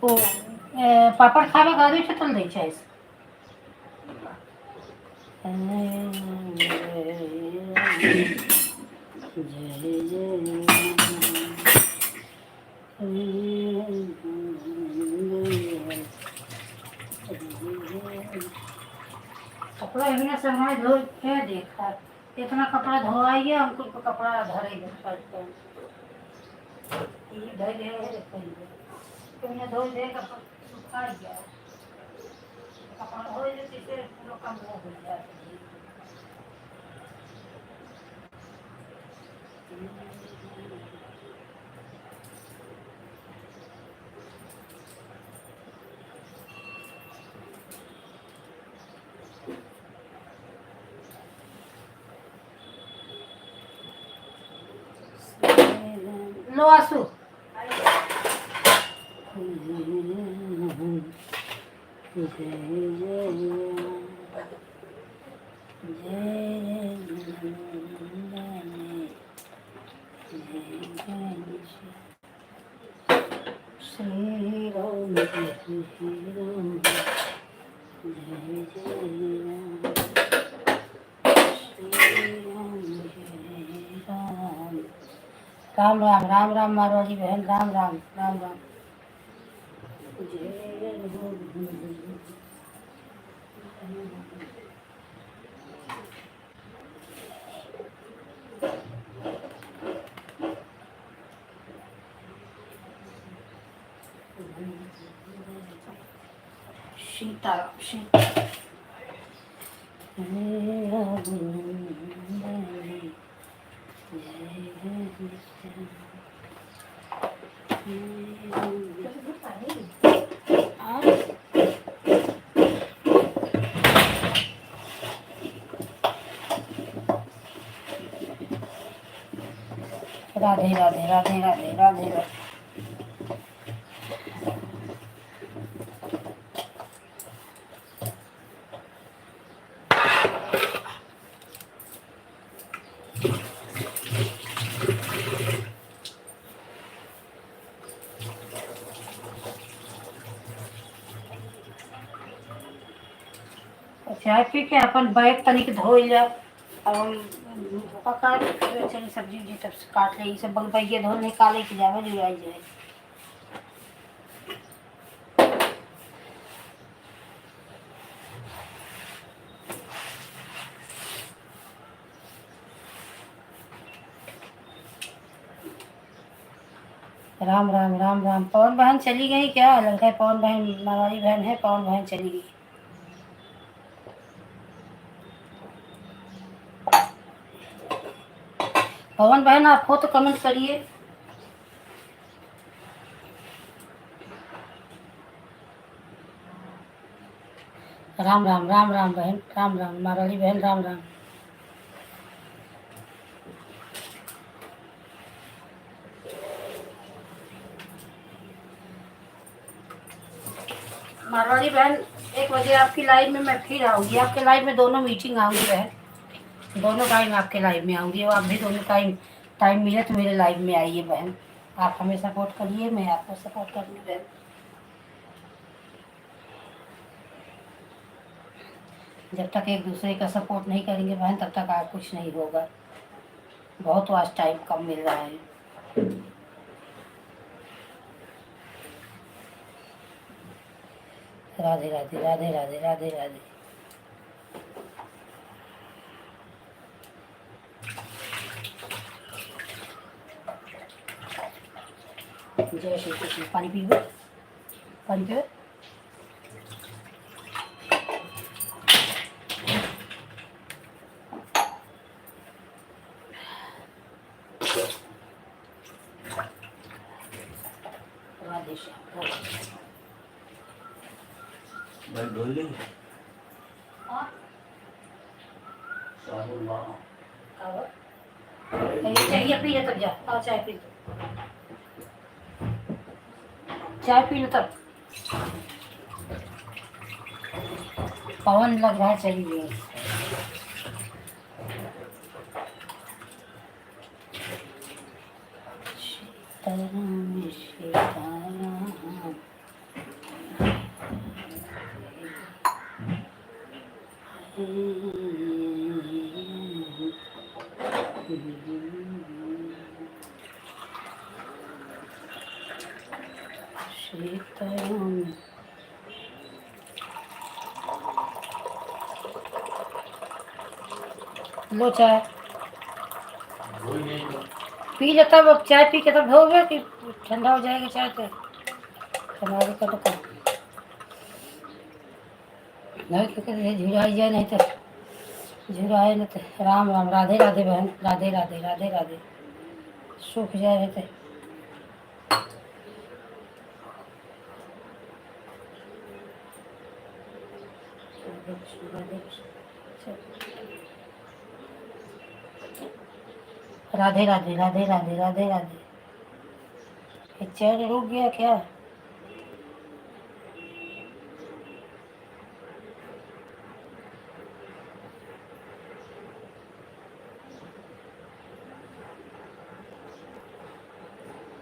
A: ओ पापड़ खावे गाड़ी से तल दै छै। जय जय कपड़ा इतना समय धो के देखा, इतना कपड़ा धोआइए हमको कपड़ा धरे धो देगा सुखा गया कपड़ा धो देती से पूरा काम हो जाता है। लो आसू श्री राम राम राम राम राम मारवाड़ी बहन। राम राम राम राम। सीताराम सीता राधे राधे राधे राधे राधे राधे। चाय पी के अपन बैग तनिक धो लिया और पका चली सब्जी उब्जी तब से काट ले सब बैगे धो निकाले के जावे ले आई जाए। राम राम राम राम। पवन बहन चली गई क्या? लगता है पवन बहन मारवाड़ी बहन है, पवन बहन चली गई। पवन बहन आप हो तो कमेंट करिए। राम राम राम राम बहन, राम राम माराली बहन, राम राम। मारवाड़ी बहन, 1 बजे आपकी लाइव में मैं फिर आऊँगी। आपके लाइव में दोनों मीटिंग आऊँगी बहन, दोनों टाइम आपके लाइव में आऊँगी। और आप भी दोनों टाइम टाइम मिले तो मेरे लाइव में आइए बहन। आप हमें सपोर्ट करिए, मैं आपको सपोर्ट करूँगी बहन। जब तक एक दूसरे का सपोर्ट नहीं करेंगे बहन, तब तक आज कुछ नहीं होगा। बहुत आज टाइम कम मिल रहा है। राधे राधे राधे राधे राधे राधे। जय श्री कृष्ण। पानी पीओ, पानी पीओ। राधे श्याम।
C: भाई ढोल लेंगे
A: हाँ,
C: साहुल्लाह।
A: चाहिए पी ले तब जा। आओ चाय पी लो, चाय पी लो तब। पवन लग रहा है, चलिए। सीताराम सीताराम। सीताराम। लो चाय
C: ढोल लेंगे।
A: पी ले तब। अब चाय पी के तब धोगे कि ठंडा हो जाएगा चाय तो हमारे का तो कम नहीं, क्योंकि झुराई जाए नहीं तो झुराए नहीं तो। राम राम। राधे राधे बहन, राधे राधे राधे राधे। सूख जाए नहीं तो। राधे राधे राधे राधे राधे राधे। ये चैन रुक गया क्या?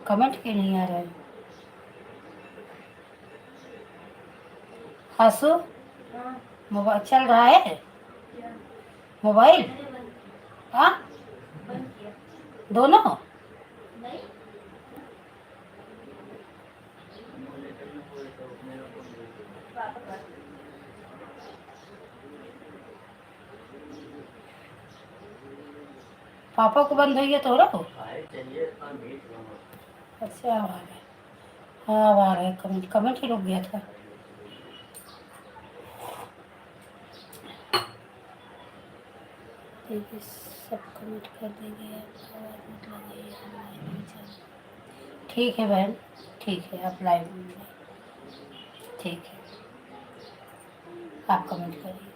A: कमेंट क्यों नहीं आ रहा है? आंसू मोबाइल चल रहा है? मोबाइल हाँ दोनों। पापा को बंद हो गया तो रहो। अच्छा आ रहा है। हाँ अब आ रहा है। कमेंट कमेंट ही रुक गया था। देखिए सब कमेंट कर देंगे। आप आवाज़ मत लगाइए, हम लाइव में चल। ठीक है बहन, ठीक है। आप लाइव में, ठीक है, आप कमेंट करिए।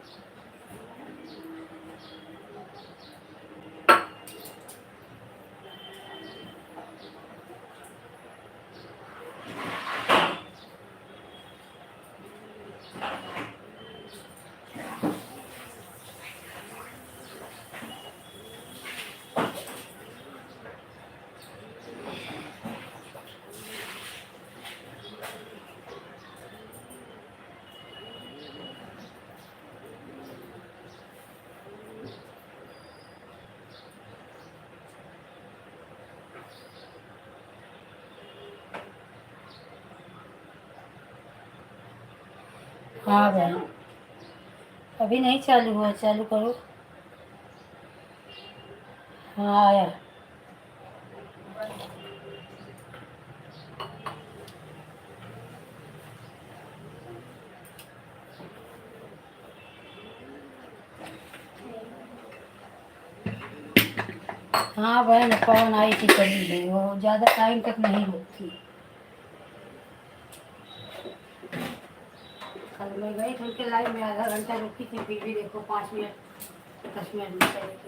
A: हाँ बहन, अभी नहीं चालू हुआ, चालू करो। हाँ आया। हाँ बहन, पवन आई थी, चली गई। वो ज़्यादा टाइम तक नहीं रुकती। कल मैं मैं गई थी उनके लाइव में, आधा घंटा रुकी थी, फिर भी देखो 5 मिनट 10 मिनट में चली गई।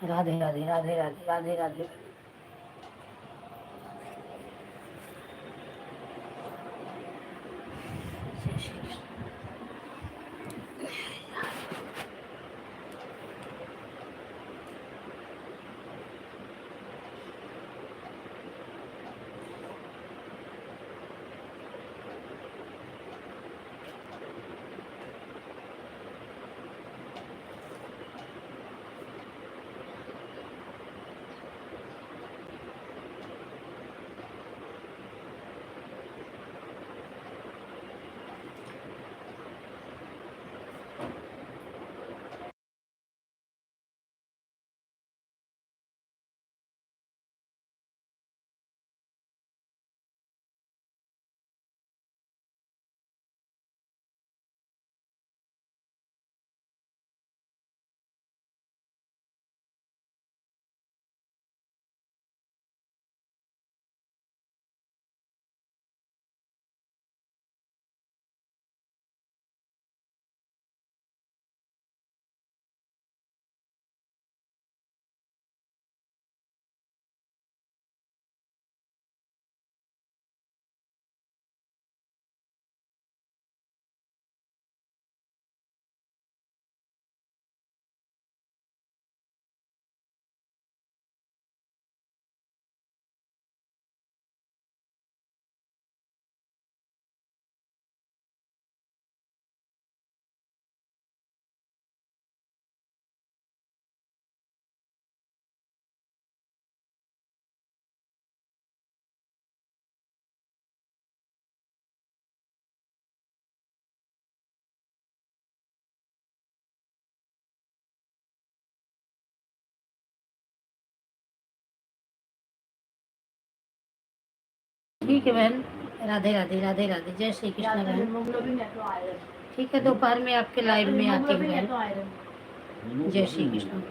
A: राधे राधे राधे राधे राधे राधे। जय श्री कृष्ण। ठीक है बहन, राधे राधे राधे राधे, जय श्री कृष्ण बहन। ठीक है, दोपहर में आपके लाइव में आती हूँ बहन। जय श्री कृष्ण।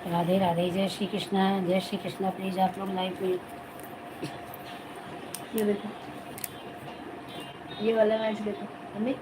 A: राधे राधे, जय श्री कृष्णा, जय श्री कृष्णा। प्लीज़ आप लोग लाइव में
D: ये देखो, ये वाला मैच देखो मम्मी।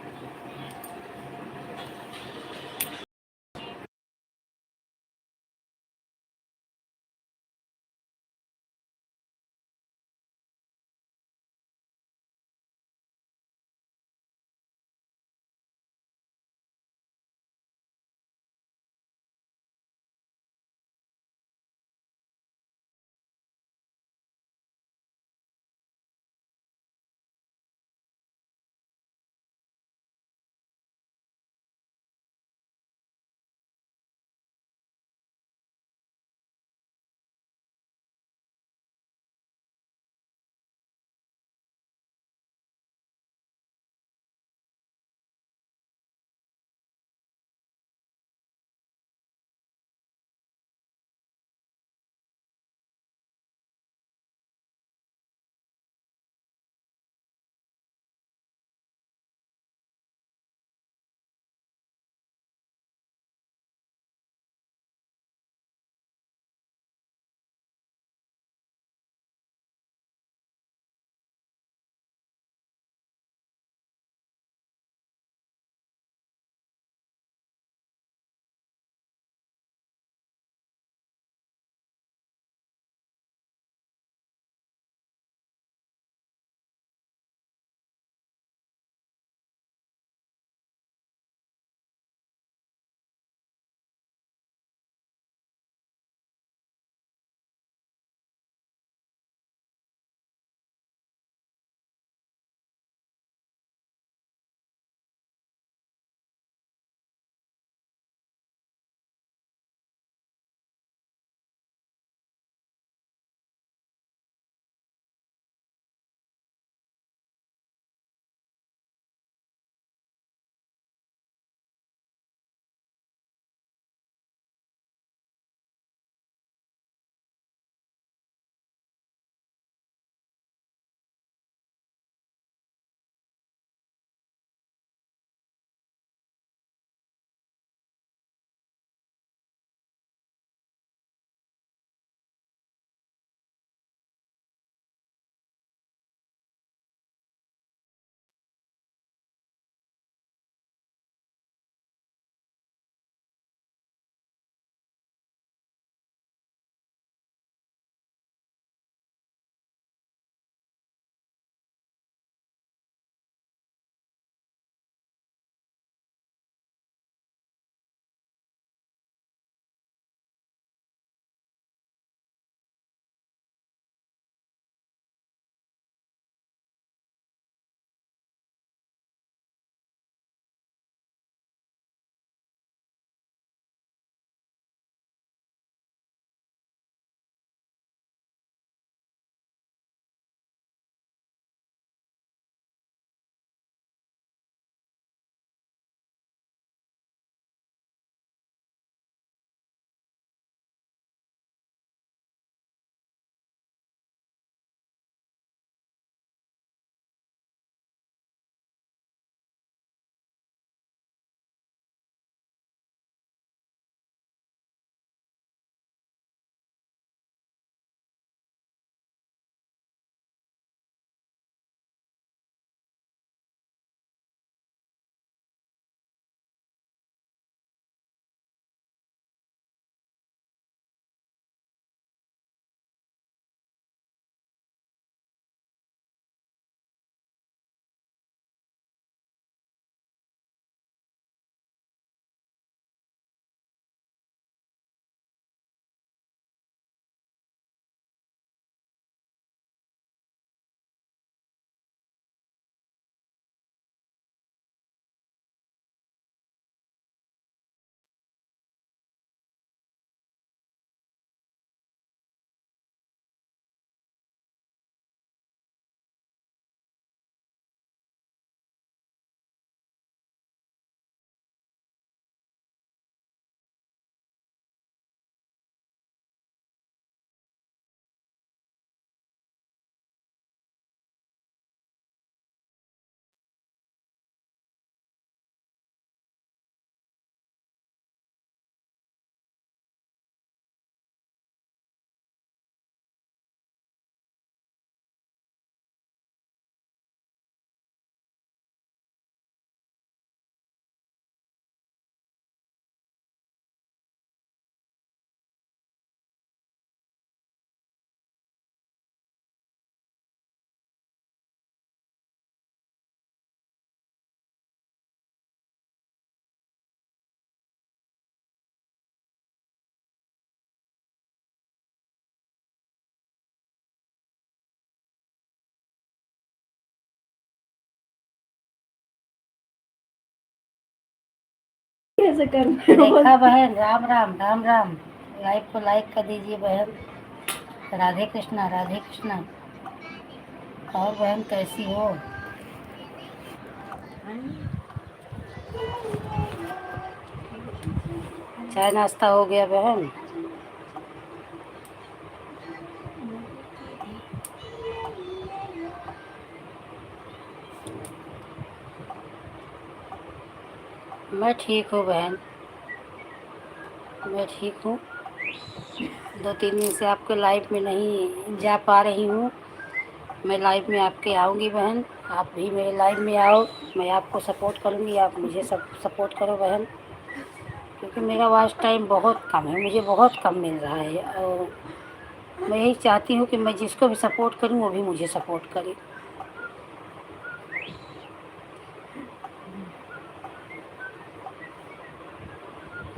D: ऐसे कर रहे हो?
A: रेखा बहन, राम राम राम राम। लाइव को लाइक कर दीजिए बहन। राधे कृष्णा राधे कृष्णा। और बहन कैसी हो? चाय नाश्ता हो गया बहन? मैं ठीक हूँ बहन, मैं ठीक हूँ। 2-3 दिन से आपके लाइव में नहीं जा पा रही हूँ। मैं लाइव में आपके आऊँगी बहन। आप भी मेरे लाइव में आओ, मैं आपको सपोर्ट करूँगी, आप मुझे सपोर्ट करो बहन। क्योंकि मेरा वॉच टाइम बहुत कम है, मुझे बहुत कम मिल रहा है। और मैं यही चाहती हूँ कि मैं जिसको भी सपोर्ट करूँ वो भी मुझे सपोर्ट करे।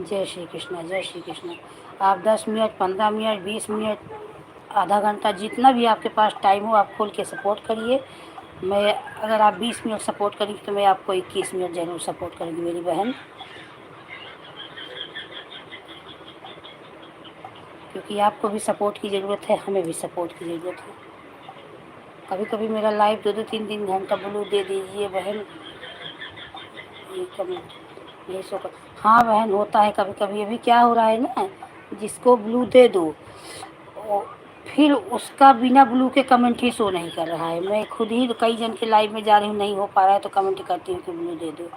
A: जय श्री कृष्णा जय श्री कृष्णा। आप 10 मिनट, 15 मिनट, 20 मिनट, आधा घंटा, जितना भी आपके पास टाइम हो आप खोल के सपोर्ट करिए। मैं अगर आप 20 मिनट सपोर्ट करेंगी तो मैं आपको 21 मिनट ज़रूर सपोर्ट करूँगी मेरी बहन। क्योंकि आपको भी सपोर्ट की ज़रूरत है, हमें भी सपोर्ट की ज़रूरत है। कभी कभी मेरा लाइव 2-2, 3-3 घंटा ब्लू दे दीजिए बहन। ये कमेंट यही शो कर। हाँ बहन, होता है कभी कभी। अभी क्या हो रहा है ना, जिसको ब्लू दे दो वो फिर उसका बिना ब्लू के कमेंट ही शो नहीं कर रहा है। मैं खुद ही कई जन के लाइव में जा रही हूँ, नहीं हो पा रहा है तो कमेंट करती हूँ कि ब्लू दे दो।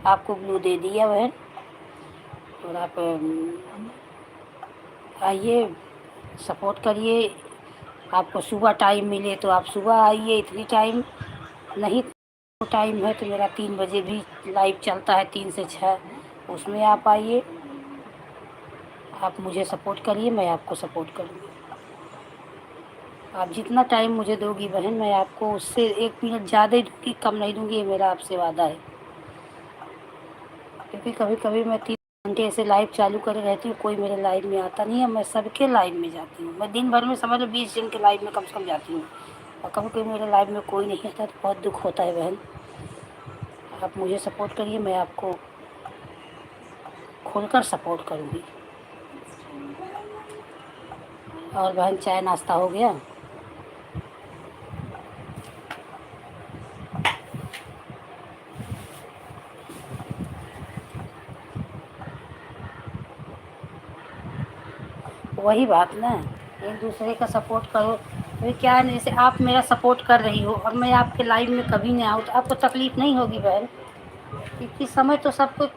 A: आपको ब्लू दे दिया बहन। और आप आइए, सपोर्ट करिए। आपको सुबह टाइम मिले तो आप सुबह आइए, इतनी टाइम नहीं तो टाइम है तो मेरा 3 बजे भी लाइव चलता है, 3 से 6, उसमें आप आइए। आप मुझे सपोर्ट करिए, मैं आपको सपोर्ट करूँगी। आप जितना टाइम मुझे दोगी बहन, मैं आपको उससे 1 मिनट ज़्यादा ही दूँगी, कम नहीं दूँगी, ये मेरा आपसे वादा है। क्योंकि कभी कभी मैं 3 घंटे ऐसे लाइव चालू करे रहती हूँ, कोई मेरे लाइव में आता नहीं है। मैं सबके लाइव में जाती हूँ। मैं दिन भर में समझ लो 20 जन के लाइव में कम से कम जाती हूँ, और कभी कभी मेरे लाइव में कोई नहीं आता तो बहुत दुख होता है बहन। आप मुझे सपोर्ट करिए, मैं आपको खुलकर सपोर्ट करूँगी। और बहन, चाय नाश्ता हो गया? वही बात ना, एक दूसरे का सपोर्ट करो। अभी क्या है, जैसे आप मेरा सपोर्ट कर रही हो और मैं आपके लाइव में कभी नहीं आऊँ तो आपको तकलीफ़ नहीं होगी बहन? क्योंकि समय तो सबको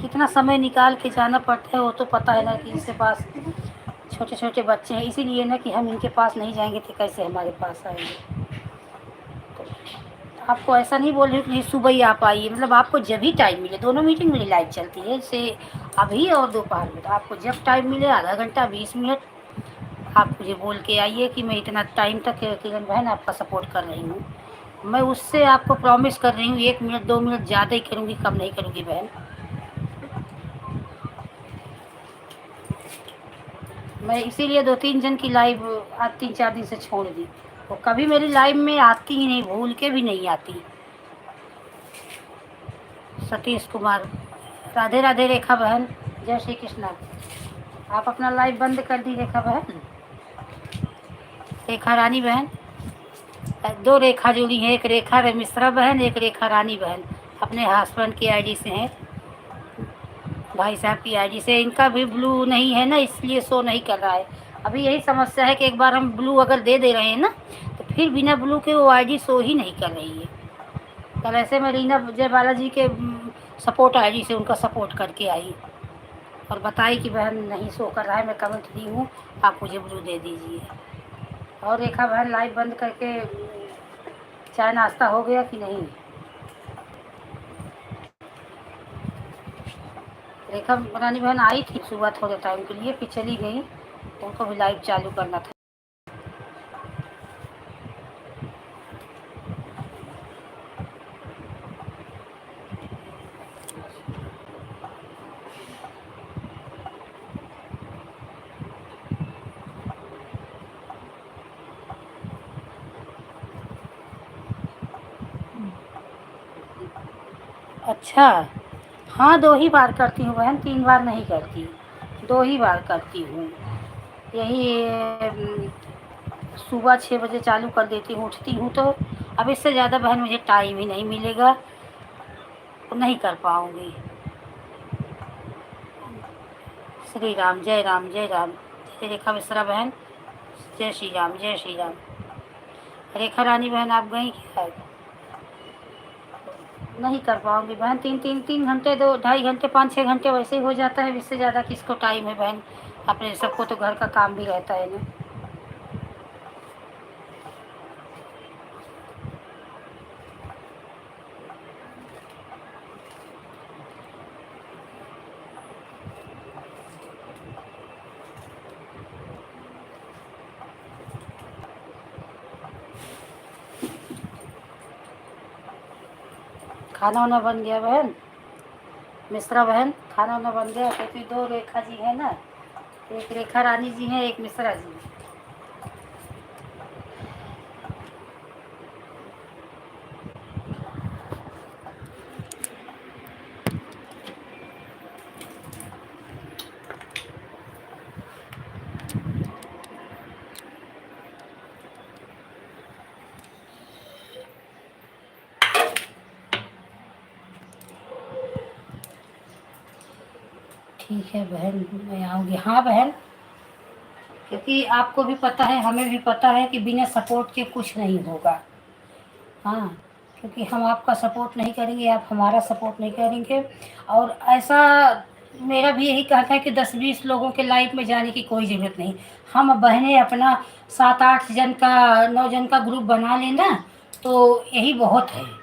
A: कितना समय निकाल के जाना पड़ता है वो तो पता है ना, कि इसके पास छोटे छोटे बच्चे हैं, इसीलिए ना कि हम इनके पास नहीं जाएंगे तो कैसे हमारे पास आएंगे। तो आपको ऐसा नहीं बोल रही कि सुबह ही आप आइए, मतलब आपको जब भी टाइम मिले। दोनों मीटिंग मेरी लाइव चलती है, जैसे अभी और दोपहर में। तो आपको जब टाइम मिले, आधा घंटा, 20 मिनट, आप मुझे बोल के आइए कि मैं इतना टाइम तक किरण बहन आपका सपोर्ट कर रही हूँ। मैं उससे आपको प्रॉमिस कर रही हूँ 1 मिनट 2 मिनट ज़्यादा ही करूँगी, कम नहीं करूँगी बहन। मैं इसीलिए 2-3 जन की लाइव आज 3-4 दिन से छोड़ दी। वो कभी मेरी लाइव में आती ही नहीं, भूल के भी नहीं आती। सतीश कुमार, राधे राधे रेखा बहन, जय श्री कृष्णा। आप अपना लाइव बंद कर दी रेखा बहन। रेखा रानी बहन, 2 रेखा जुड़ी हैं, एक रेखा मिश्रा बहन, एक रेखा रानी बहन। अपने हस्बैंड की आईडी से हैं, भाई साहब की आईडी से। इनका भी ब्लू नहीं है ना, इसलिए शो नहीं कर रहा है। अभी यही समस्या है कि एक बार हम ब्लू अगर दे दे रहे हैं ना, तो फिर बिना ब्लू के वो आईडी शो ही नहीं कर रही है। कल ऐसे मैं रीना जय बालाजी के सपोर्ट आईडी से उनका सपोर्ट करके आई और बताई कि बहन नहीं शो कर रहा है, मैं कमेंट दी हूँ, आप मुझे ब्लू दे दीजिए। और रेखा बहन, लाइव बंद करके चाय नाश्ता हो गया कि नहीं? रेखा रानी बहन आई थी सुबह थोड़े टाइम के लिए, फिर चली गई। उनको भी लाइव चालू करना था। अच्छा, हाँ 2 ही बार करती हूँ बहन, 3 बार नहीं करती, 2 ही बार करती हूँ। यही सुबह 6 बजे चालू कर देती हूँ, उठती हूँ तो। अब इससे ज़्यादा बहन मुझे टाइम ही नहीं मिलेगा, तो नहीं कर पाऊँगी। श्री राम, जय राम, जय राम। जय रेखा मिश्रा बहन, जय श्री राम, जय श्री राम। रेखा रानी बहन आप गई क्या? नहीं कर पाऊँगी बहन, 3 घंटे, 2 ढाई घंटे, 5-6 घंटे वैसे ही हो जाता है, इससे ज़्यादा किसको टाइम है बहन। अपने सबको तो घर का काम भी रहता है ना। खाना वाना बन गया बहन? मिश्रा बहन खाना वाना बन गया? क्योंकि 2 रेखा जी है ना, एक रेखा रानी जी हैं, एक मिश्रा जी। ठीक है बहन, मैं आऊँगी। हाँ बहन, क्योंकि आपको भी पता है, हमें भी पता है कि बिना सपोर्ट के कुछ नहीं होगा। हाँ, क्योंकि हम आपका सपोर्ट नहीं करेंगे, आप हमारा सपोर्ट नहीं करेंगे। और ऐसा मेरा भी यही कहना है कि 10-20 लोगों के लाइफ में जाने की कोई ज़रूरत नहीं। हम बहनें अपना 7-8 जन का, 9 जन का ग्रुप बना लें ना, तो यही बहुत है।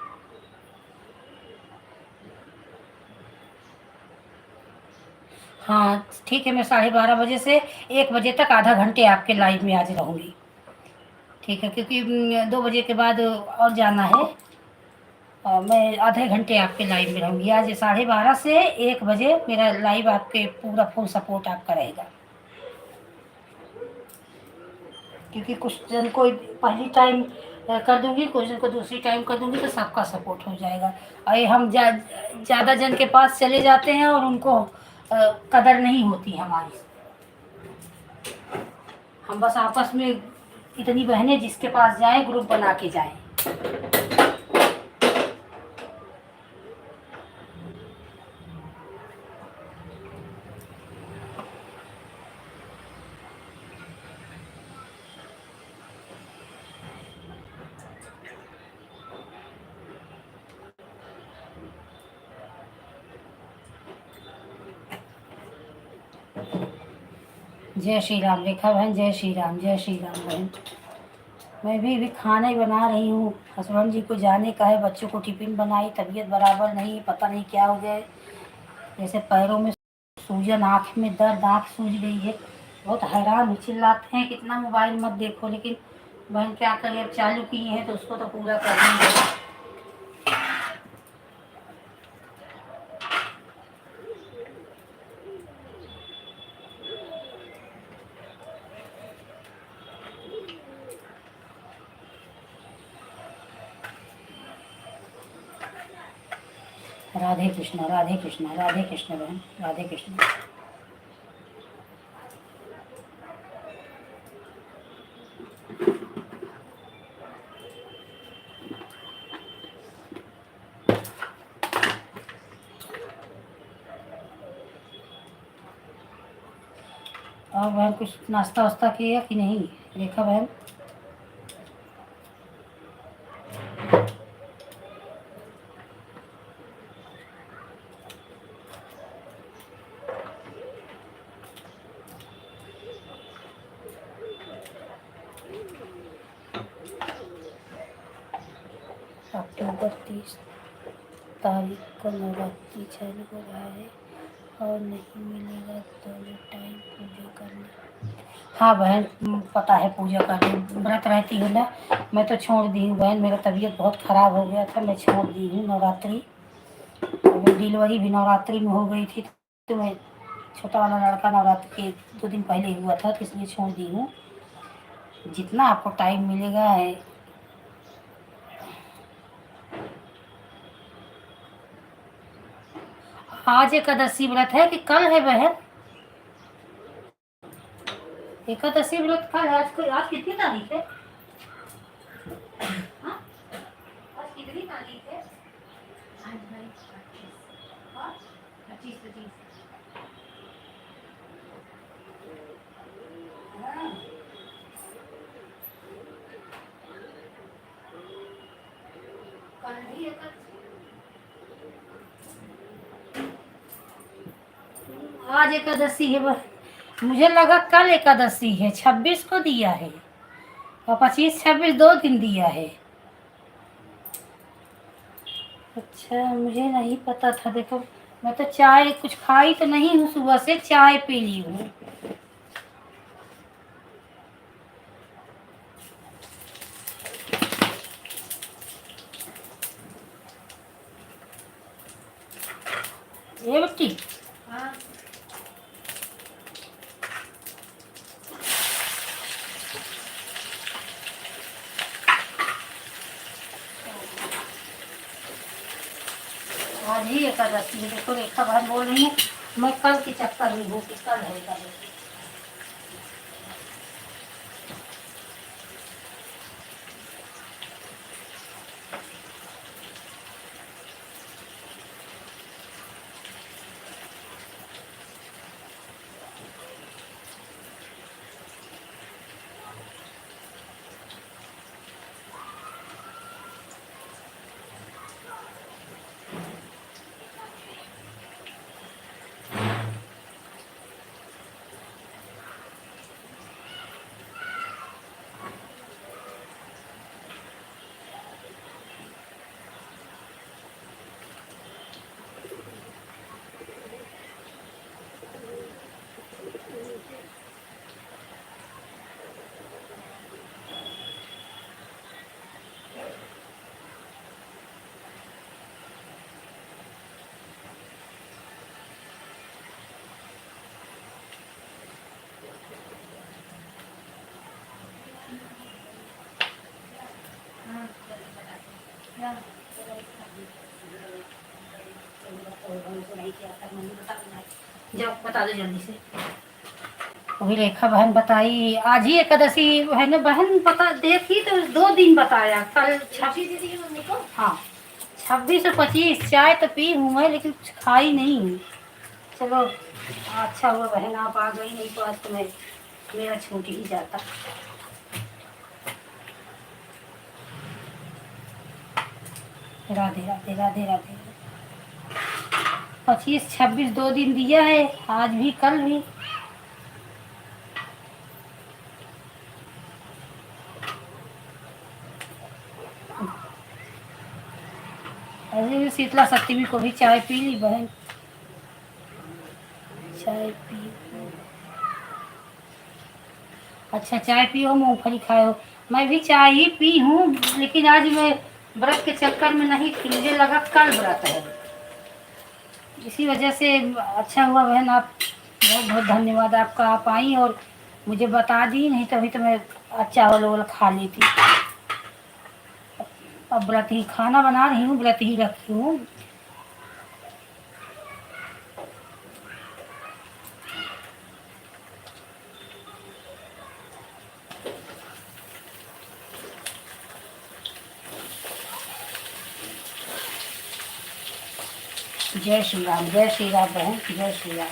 A: हाँ ठीक है, मैं 12:30 बजे से 1 बजे तक आधा घंटे आपके लाइव में आज रहूँगी। ठीक है, क्योंकि 2 बजे के बाद और जाना है। मैं आधे घंटे आपके लाइव में रहूँगी। आज 12:30 से 1 बजे मेरा लाइव आपके पूरा फुल सपोर्ट आपका रहेगा। क्योंकि कुछ जन को पहली टाइम कर दूँगी, कुछ जन को दूसरी टाइम कर दूँगी, तो सबका सपोर्ट हो जाएगा। और ये हम ज़्यादा जन के पास चले जाते हैं और उनको कदर नहीं होती हमारी। हम बस आपस में इतनी बहनें जिसके पास जाएँ, ग्रुप बना के जाएँ। जय श्री राम रेखा बहन, जय श्री राम, जय श्री राम बहन। मैं भी अभी खाना ही बना रही हूँ। हस्बैंड जी को जाने का है, बच्चों को टिफ़िन बनाई, तबीयत बराबर नहीं, पता नहीं क्या हो गया है। जैसे पैरों में सूजन, आँख में दर्द, आँख सूज गई है। बहुत हैरान हूँ, चिल्लाते हैं कितना मोबाइल मत देखो, लेकिन बहन क्या करें, अब चालू किए हैं तो उसको तो पूरा करना ही है। राधे कृष्ण, राधे कृष्ण, राधे कृष्ण बहन, राधे कृष्ण। और बहन कुछ नाश्ता वास्ता किया कि नहीं रेखा बहन? अक्टूबर 30 तारीख को नवरात्रि चालू हो रहा है और नहीं मिलेगा दोनों टाइम पूजा करने। हाँ बहन, पता है पूजा करने व्रत रहती हूँ ना। मैं तो छोड़ दी हूँ बहन, मेरा तबीयत बहुत ख़राब हो गया था, मैं छोड़ दी हूँ नवरात्रि। मेरी डिलीवरी भी नवरात्रि में हो गई थी, तो मैं छोटा वाला लड़का नवरात्रि के 2 दिन पहले हुआ था, तो इसलिए छोड़ दी हूँ। जितना आपको टाइम मिलेगा है। आज एकादशी व्रत है कि कल है बहन? एकादशी व्रत कल है। आज कितनी तारीख है? हाँ? आज कितनी तारीख है?
D: आज भाई 25
A: हाँ?
D: 25
A: हाँ। कल ही एकादशी। आज एकादशी है बहन। मुझे लगा कल एकादशी है। 26 को दिया है और 25 26 2 दिन दिया है। अच्छा, मुझे नहीं पता था। देखो, मैं तो चाय कुछ खाई तो नहीं हूँ, सुबह से चाय पी ली हूँ। ये बच्ची
D: हाँ
A: आज ही एकादशी है। देखो रेखा बहन बोल रही है मैं कल के चक्कर में हूँ कि कल है एकादशी। जाओ बता दो जल्दी से। अभी रेखा बहन बताई आज ही एकादशी है ना बहन? पता देखी तो 2 दिन बताया। कल 26
D: दीदी की मम्मी को।
A: हाँ 26 और 25 चाय तो पी हूँ मैं, लेकिन कुछ खाई नहीं हूँ। चलो अच्छा हुआ बहन आप आ गई, नहीं तो आज तो मैं मेरा छूट ही जाता। राधे राधे राधे राधे। 25 26 2 दिन दिया है, आज भी कल भी। ऐसे भी शीतला सप्तमी को भी चाय पी ली बहन। चाय पी। अच्छा चाय पियो, मूंगफली खाए हो। मैं भी चाय ही पी हूँ, लेकिन आज मैं व्रत के चक्कर में नहीं थी। मुझे लगा कल व्रत है, इसी वजह से। अच्छा हुआ बहन, आप बहुत बहुत धन्यवाद आपका, आप आई और मुझे बता दी, नहीं तो अभी तो मैं चावल वावल खा लेती। अब व्रत ही खाना बना रही हूँ, व्रत ही रखी हूँ। जय श्री राम बहन, जय श्री राम।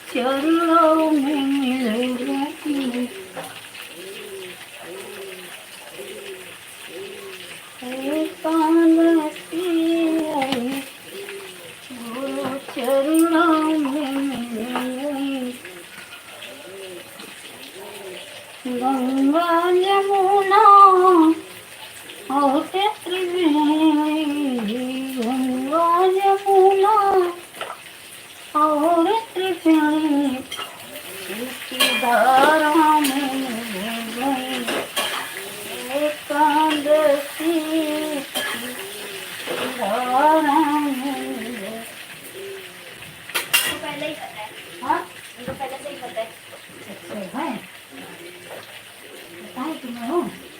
A: चरणों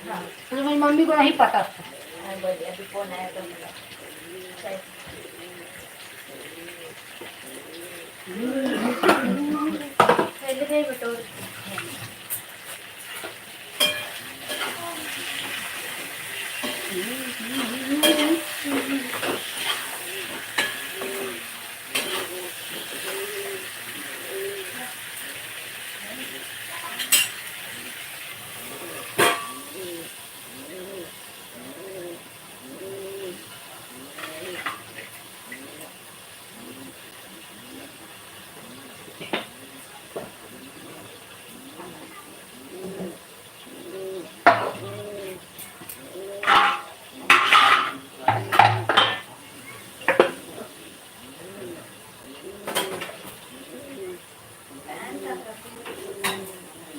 D: हाँ
A: तो मेरी मम्मी को नहीं पता था।
D: हाँ, बोलिए अभी फोन आया तो मिला। शायद पहले नहीं बटोर।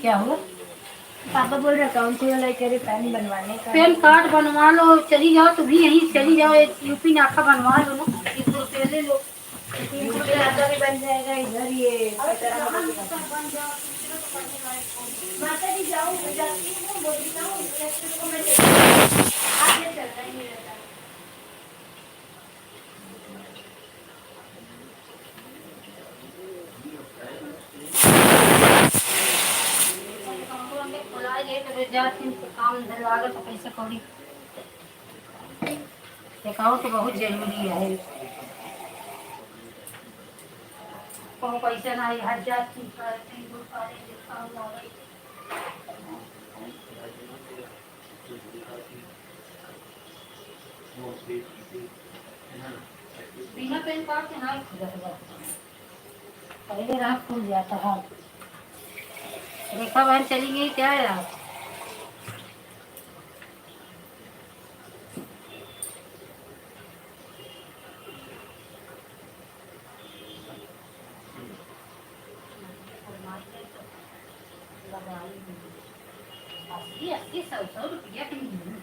A: क्या हुआ?
D: पापा बोल रहे काउंसिल वाला कह रहे पैन बनवाने का।
A: पैन कार्ड बनवा लो, चली जाओ तो भी यहीं चली जाओ, एक यूपी नाका बनवा लो ना, 300 रुपये ले लो।
D: 300 नाका भी बन जाएगा इधर ये माता जी जाऊँ जाती हूँ बोलती हूँ को मैं आगे चलता ही नहीं रहता।
A: काम धरवा तो पैसा कौड़ी अकाउंट तो बहुत जरूरी है। कौन पैसा ना हर जाती बिना पैन कार्ड के ना खुला, पहले रात खुल जाता है। रेखा बहन चली गई क्या है आप? अस्सी 100 रुपया की नहीं।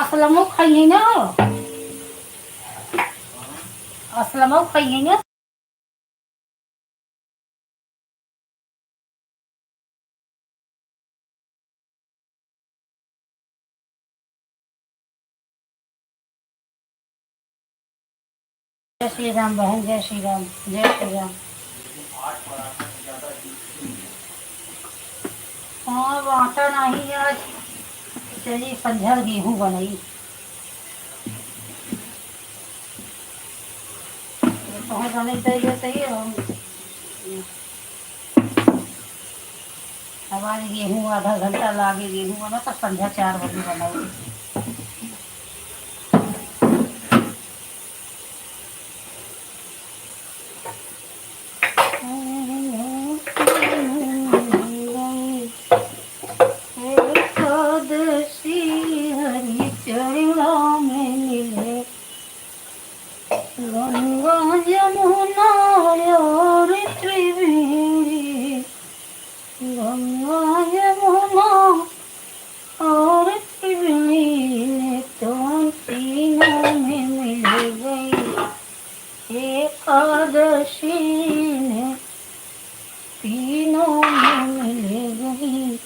A: असलमो खाइए ना, असलमो खाइए ना। जय श्री राम बहन, जय श्री राम, जय श्री राम। हाँ आटा नहीं आज, चलिए संझल गेहूँ बनाई। पहुँच जाने चाहिए हम। अब आज गेहूँ आधा घंटा लागे गेहूँ बना तो संध्या 4 बजे बनाई। गंगा यमुना और त्रिवेणी, गंगा यमुना और त्रिवेणी तो तीनों में मिल गई एकादशी ने, तीनों में मिल गई।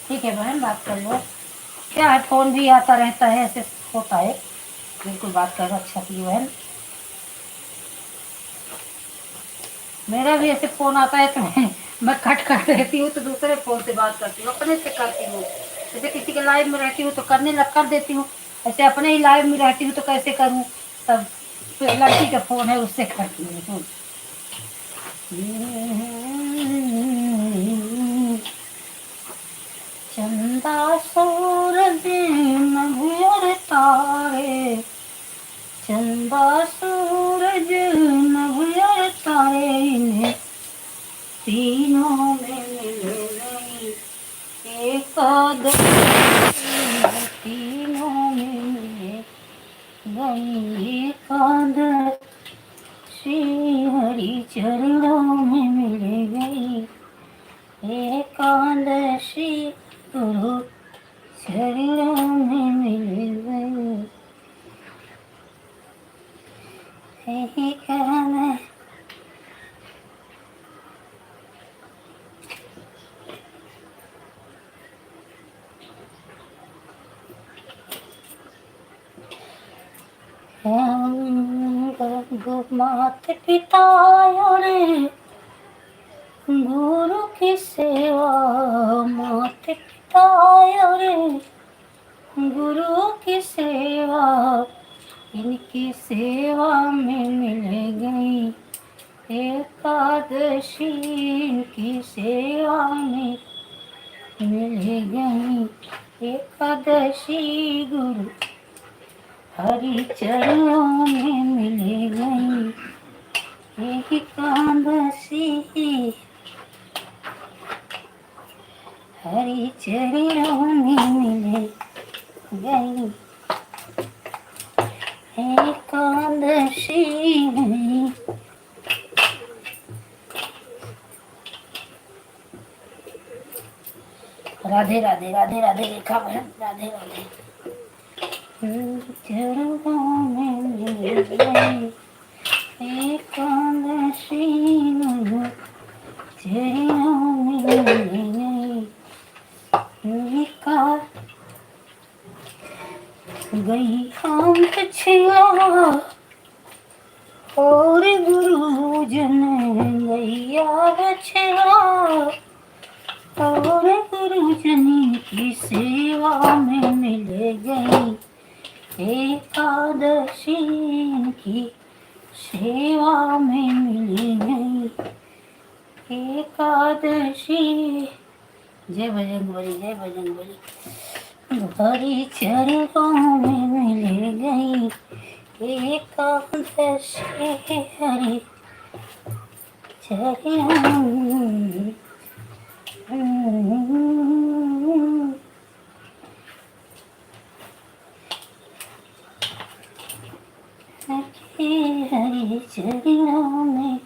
A: ठीक है बहन, बात कर लो। क्या है, फोन भी आता रहता है, ऐसे होता है। बिल्कुल बात कर, अच्छा की बहन। मेरा भी ऐसे फोन आता है तो मैं कट रहती हूँ, तो दूसरे फोन से बात करती हूँ, अपने से करती हूँ। जैसे किसी के लाइव में रहती हूँ तो कर देती हूँ, ऐसे अपने ही लाइव में रहती हूँ तो कैसे करूँ। तब लड़की का फोन है उससे करती हूँ। चंदा सूरज नभर तारे, चंदा सूरज नभर तारे, इन्हें तीनों में मिल गई एकादशी, तीनों में मिल गई एकादशी। हरि चरण चरणों में मिल गई, एकादशी गुरु चरणों में मिल गई, एकादशी। माता पिता और गुरु की सेवा, माता पिता और गुरु की सेवा, इनकी सेवा में मिल गई, एकादशी इनकी सेवा में मिल गई, एकादशी गुरु हरि चरणों में मिल गई, एकादशी हरि चरणों में मिल गई, एकादशी। राधे राधे राधे राधे रेखा बहन, राधे राधे। चरणों में मिल गई, एकादशी गुरु चरणों में मिल गई, गई हम छिया और गुरु जन गैया बछड़ा, और गुरु जन की सेवा में मिल गई, एकादशी की सेवा में मिल गई, एकादशी। जय बजरंगबली, जय बजरंगबली। हरि चरणों में मिल गई, एकादशी हरि चरणों में।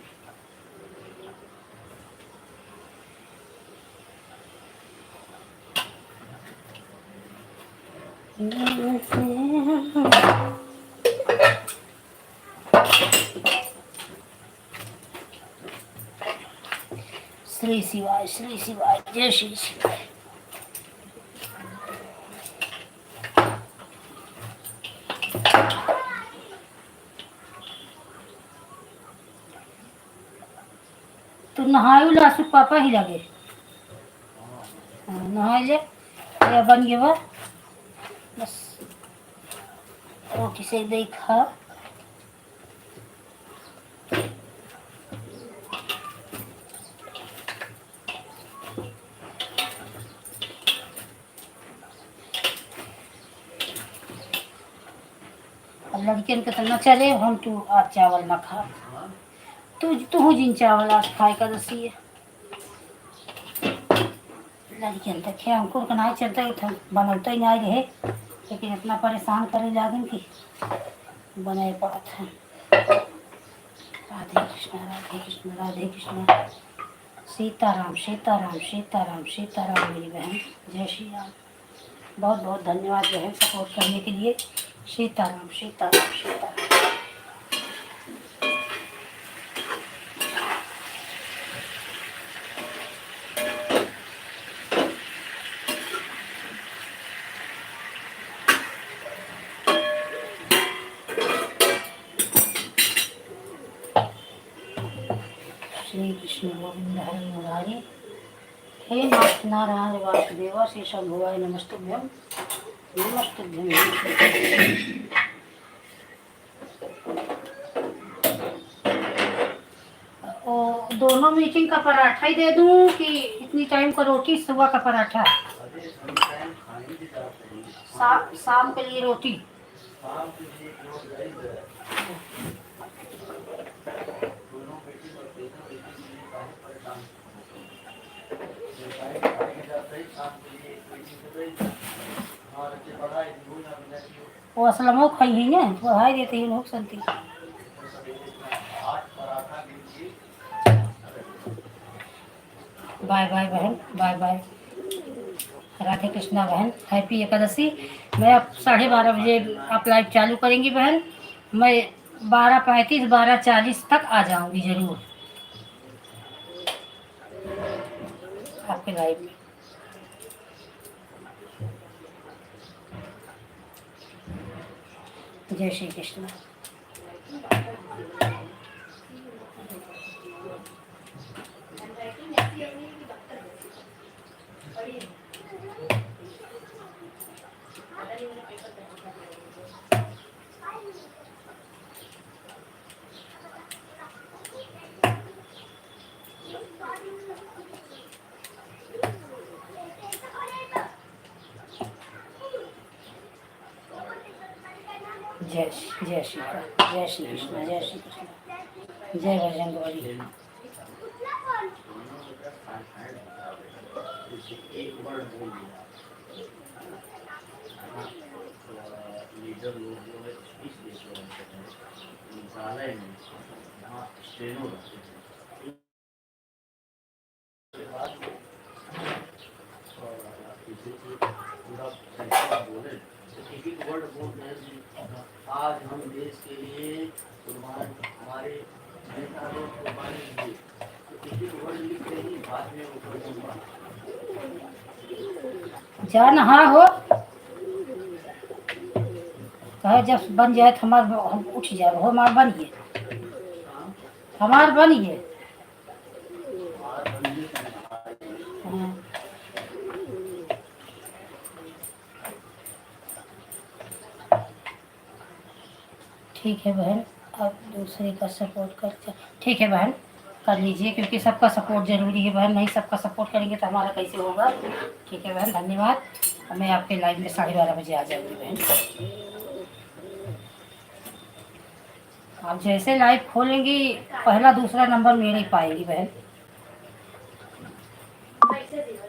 A: हरि चरणों में श्री शिवाय, श्री शिवाय, जय श्री शिवाय। तो नहायु लासु पापा ही लगे नहाय ले या बन गए बा बस रोटी से देखा। लड़कियन के तो न चले हम तू आज चावल न खा, तू जिन चावल आज खाए का दसी है लड़कियन तक खे हमको नहीं चलता था बनौते ही नहीं रहे, लेकिन इतना परेशान करे लागन कि बनाए पड़त है। राधे कृष्ण, राधे कृष्ण, राधे कृष्ण। सीताराम, सीताराम, सीताराम, सीताराम मेरी बहन, जय श्री राम। बहुत बहुत धन्यवाद बहन सपोर्ट करने के लिए। सीताराम, सीताराम, सीताराम। श्री कृष्ण गोविंद हरि मुरारी। हे नाथ नारायण वासुदेवा श्री शंभुवाय नमस्तुभ्यम, नमस्तुभ्यम। दोनों मीटिंग का पराठा ही दे दूं कि इतनी टाइम का रोटी, सुबह का पराठा, शाम के लिए रोटी। वो असलमो खाई ही ना, वो हाई देते ही लोग संती। बाय बाय बहन, बाय बाय। राधे कृष्णा बहन, हैप्पी एकादशी। मैं अब 12:30 बजे आप लाइव चालू करेंगी बहन, मैं 12:35 12:40 तक आ जाऊंगी जरूर आपके लाइव में। जय श्री कृष्ण।
D: हैंडराइटिंग ऐसी लग रही है कि दफ्तर जैसी। पढ़िए। पता नहीं मेरा पेपर कैसा था।
A: जय श्री कृष्ण, जय श्री कृष्ण, जय श्री कृष्ण, जय बजरंग बली।
C: दोनों बेटा साइड बता बेटा, जैसे एक वर्ड बोल दिया है ना, लीडर लोग जो है स्पीच देते रहते हैं मंत्रालय में, वहाँ स्टेनो रहते हैं, उसके बाद किसी की पूरा सेंटेंस बोले तो एक एक वर्ड बोलते हैं। आज हम देश के लिए कुर्बान, हमारे नेता लोग कुर्बानी दिए, तो एक एक वर्ड लिखते ही बाद में वो बोलूँगा।
A: जान हाँ हो कहे जब बन जाए तो हमार हम उठ जाए, हो हमार बनिए,
C: हाँ,
A: हमार बनिए।
C: हमारा बनने का
A: हाँ, ठीक है बहन, अब दूसरे का सपोर्ट करते। ठीक है बहन, कर लीजिए, क्योंकि सबका सपोर्ट ज़रूरी है बहन, नहीं सबका सपोर्ट करेंगे तो हमारा कैसे होगा। ठीक है बहन, धन्यवाद। मैं आपके लाइव में 12:30 बजे आ जाऊँगी बहन। आप जैसे लाइव खोलेंगी पहला दूसरा नंबर मेरे ही पाएगी बहन।
D: पैसे दे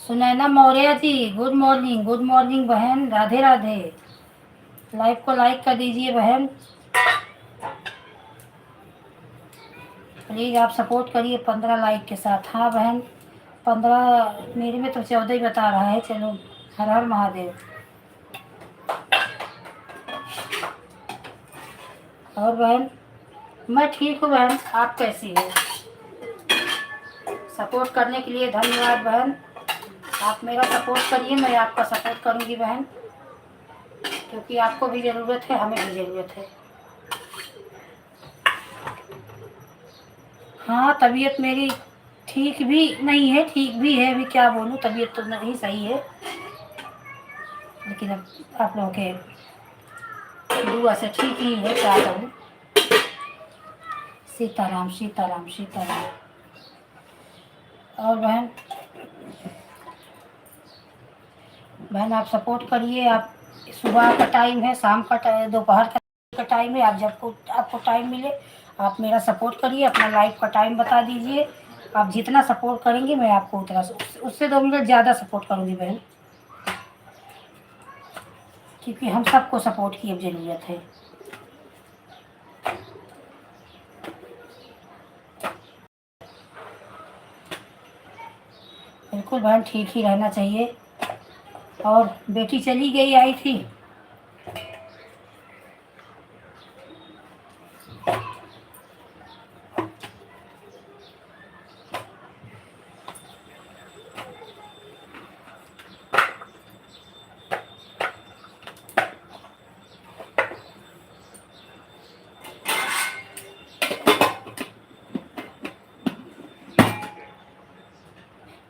A: सुनैना मौर्य जी, गुड मॉर्निंग बहन, राधे राधे। लाइव को लाइक कर दीजिए बहन, प्लीज़ आप सपोर्ट करिए 15 लाइक के साथ। हाँ बहन, 15, मेरे में तो 14 ही बता रहा है। चलो, हर हर महादेव। और बहन, मैं ठीक हूँ बहन, आप कैसी हो? सपोर्ट करने के लिए धन्यवाद बहन। आप मेरा सपोर्ट करिए, मैं आपका सपोर्ट करूँगी बहन, क्योंकि आपको भी ज़रूरत है, हमें भी ज़रूरत है। हाँ, तबीयत मेरी ठीक भी नहीं है, ठीक भी है, अभी क्या बोलूँ, तबीयत तो नहीं सही है, लेकिन अब आप लोगों के दुआ से ठीक ही है, क्या करूँ। सीताराम सीताराम सीताराम। और बहन, आप सपोर्ट करिए। आप, सुबह का टाइम है, शाम का दोपहर का टाइम है, आप जब आपको टाइम मिले आप मेरा सपोर्ट करिए। अपना लाइफ का टाइम बता दीजिए। आप जितना सपोर्ट करेंगे मैं आपको उतना, उससे 2 मिनट ज़्यादा सपोर्ट करूँगी बहन, क्योंकि हम सबको सपोर्ट की अब ज़रूरत है। बिल्कुल बहन, ठीक ही रहना चाहिए। और बेटी चली गई, आई थी।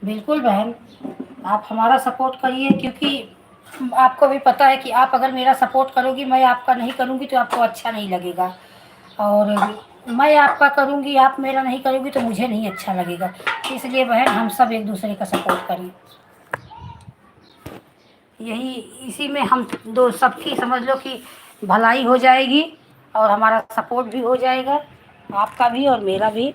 A: बिल्कुल बहन, आप हमारा सपोर्ट करिए, क्योंकि आपको भी पता है कि आप अगर मेरा सपोर्ट करोगी, मैं आपका नहीं करूँगी तो आपको अच्छा नहीं लगेगा। और मैं आपका करूँगी, आप मेरा नहीं करोगी तो मुझे नहीं अच्छा लगेगा। इसलिए बहन, हम सब एक दूसरे का सपोर्ट करें। यही, इसी में हम दो सबकी समझ लो कि भलाई हो जाएगी, और हमारा सपोर्ट भी हो जाएगा, आपका भी और मेरा भी।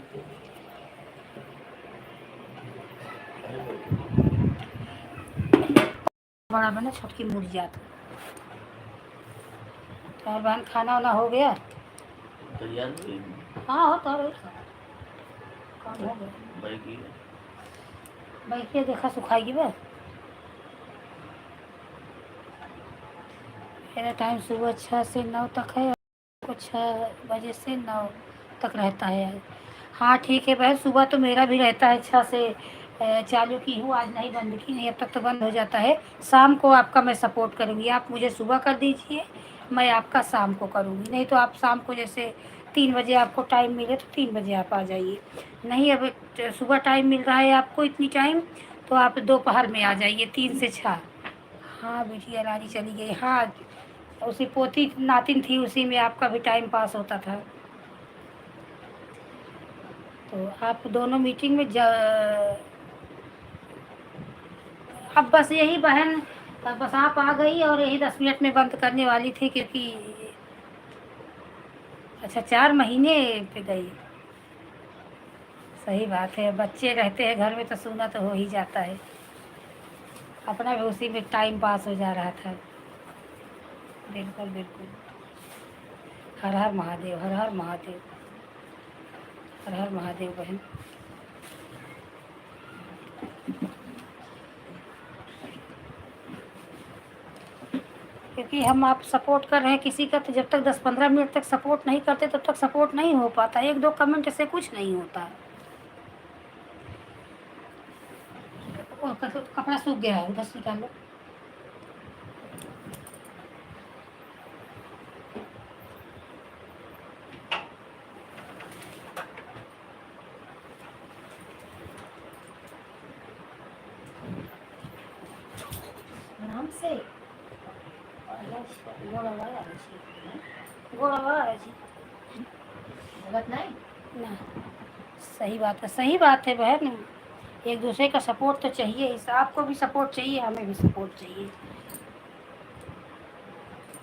A: बड़ा बना छोटकी मुर्जात। और बहन, खाना वाना हो गया?
C: तैयार हुई
A: हाँ हो तो काम हो गया।
C: भाई की
A: बैठिए, देखा सुखाएगी बस। मेरा टाइम सुबह 6 से 9 तक है, और 6 बजे से 9 तक रहता है। हाँ ठीक है बहन, सुबह तो मेरा भी रहता है, 6 से चालू की हूँ, आज नहीं बंद की, नहीं अब तक तो बंद हो जाता है। शाम को आपका मैं सपोर्ट करूँगी, आप मुझे सुबह कर दीजिए, मैं आपका शाम को करूँगी। नहीं तो आप शाम को जैसे 3 बजे आपको टाइम मिले तो 3 बजे आप आ जाइए। नहीं, अब सुबह टाइम मिल रहा है आपको इतनी टाइम, तो आप दोपहर में आ जाइए 3 से 6। हाँ बिटिया रानी चली गई। हाँ, उसी पोती नातिन थी, उसी में आपका भी टाइम पास होता था। तो आप दोनों मीटिंग में अब बस यही बहन, बस आप आ गई और यही 10 मिनट में बंद करने वाली थी, क्योंकि अच्छा 4 महीने पे गई। सही बात है, बच्चे रहते हैं घर में तो सुना तो हो ही जाता है। अपना भी उसी में टाइम पास हो जा रहा था। बिल्कुल बिल्कुल। हर हर महादेव, हर हर महादेव, हर हर महादेव बहन। क्योंकि हम आप सपोर्ट कर रहे हैं किसी का, तो जब तक 10-15 मिनट तक सपोर्ट नहीं करते तब तक सपोर्ट नहीं हो पाता। 1-2 कमेंट से कुछ नहीं होता। और कपड़ा सूख गया है, उधर से निकाल लो। आराम से गोड़ा वाला गलत नहीं ना। सही बात है, सही बात है बहन। एक दूसरे का सपोर्ट तो चाहिए, इस आपको भी सपोर्ट चाहिए, हमें भी सपोर्ट चाहिए।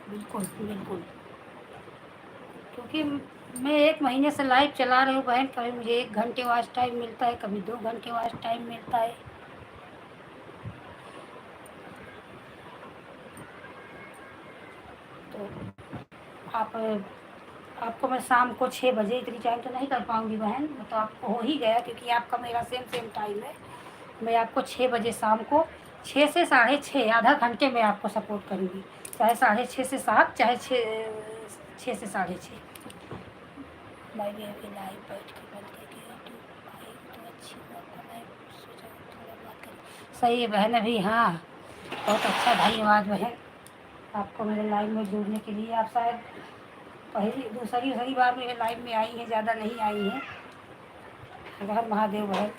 A: बिल्कुल बिल्कुल। क्योंकि मैं 1 महीने से लाइव चला रही हूँ बहन, कभी मुझे 1 घंटे वाच टाइम मिलता है, कभी 2 घंटे वाच टाइम मिलता है। आप आपको मैं शाम को 6 बजे, इतनी टाइम तो नहीं कर पाऊँगी बहन, तो आपको हो ही गया क्योंकि आपका मेरा सेम सेम टाइम है। मैं आपको 6 बजे शाम को, 6 से 6:30 आधा घंटे में आपको सपोर्ट करूँगी, चाहे 6:30 से 7, चाहे 6 से 6:30। भाई भी अभी लाइव बैठ के बंद करके यूट्यूब आई तो अच्छी बात है, मैं सोचा थोड़ा बात करें। सही है बहन, अभी हाँ, बहुत अच्छा, धन्यवाद बहन आपको मेरे लाइव में जुड़ने के लिए। आप शायद पहली दूसरी बार मेरे लाइव में आई हैं, ज़्यादा नहीं आई हैं। हर हर महादेव बहन।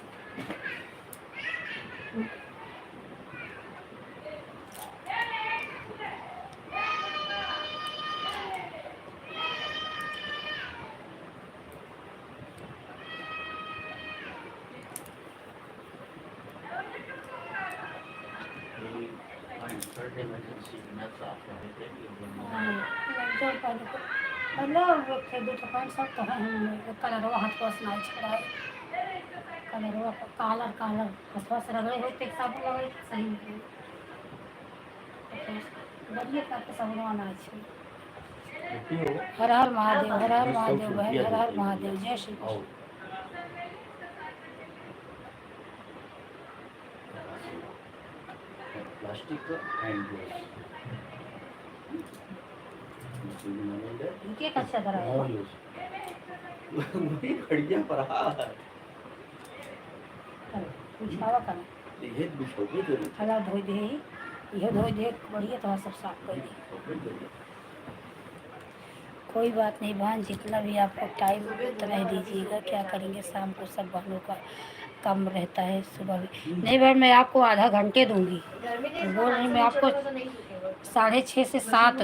C: थर्ड इमरजेंसी में साफ रहे थे ये दोनों।
A: मतलब खेदू थकान सब तो है हम कलरवा हाथ पास नहीं छड़ाए, कलरवा कालर कालर हाथ पास रगड़े होते एक साबुन लगे सही है, बढ़िया करके साबुनवा ना छे।
C: देखियो
A: हर हर महादेव, हर हर
C: ये सब
A: महादेव बहन,
C: रुपया
A: हर हर
C: देते
A: महादेव,
C: हैं।
A: जय श्री कृष्ण।
C: और प्लास्टिक का हैंड ग्लोव्स
A: इनके कच्चा धरा है
C: और यूज वही खड़िया पर आ
A: पूछावा करना
C: ये बिछोगे जरूर
A: हला धोई दे, यह धोई दे बढ़िया तो सब साफ कर दे। कोई बात नहीं बहन, जितना भी आपको टाइम उतना ही दीजिएगा, क्या करेंगे शाम को सब बहनों का काम रहता है, सुबह भी नहीं बहन, मैं आपको आधा घंटे दूंगी, बोल रही मैं आपको 6:30 से 7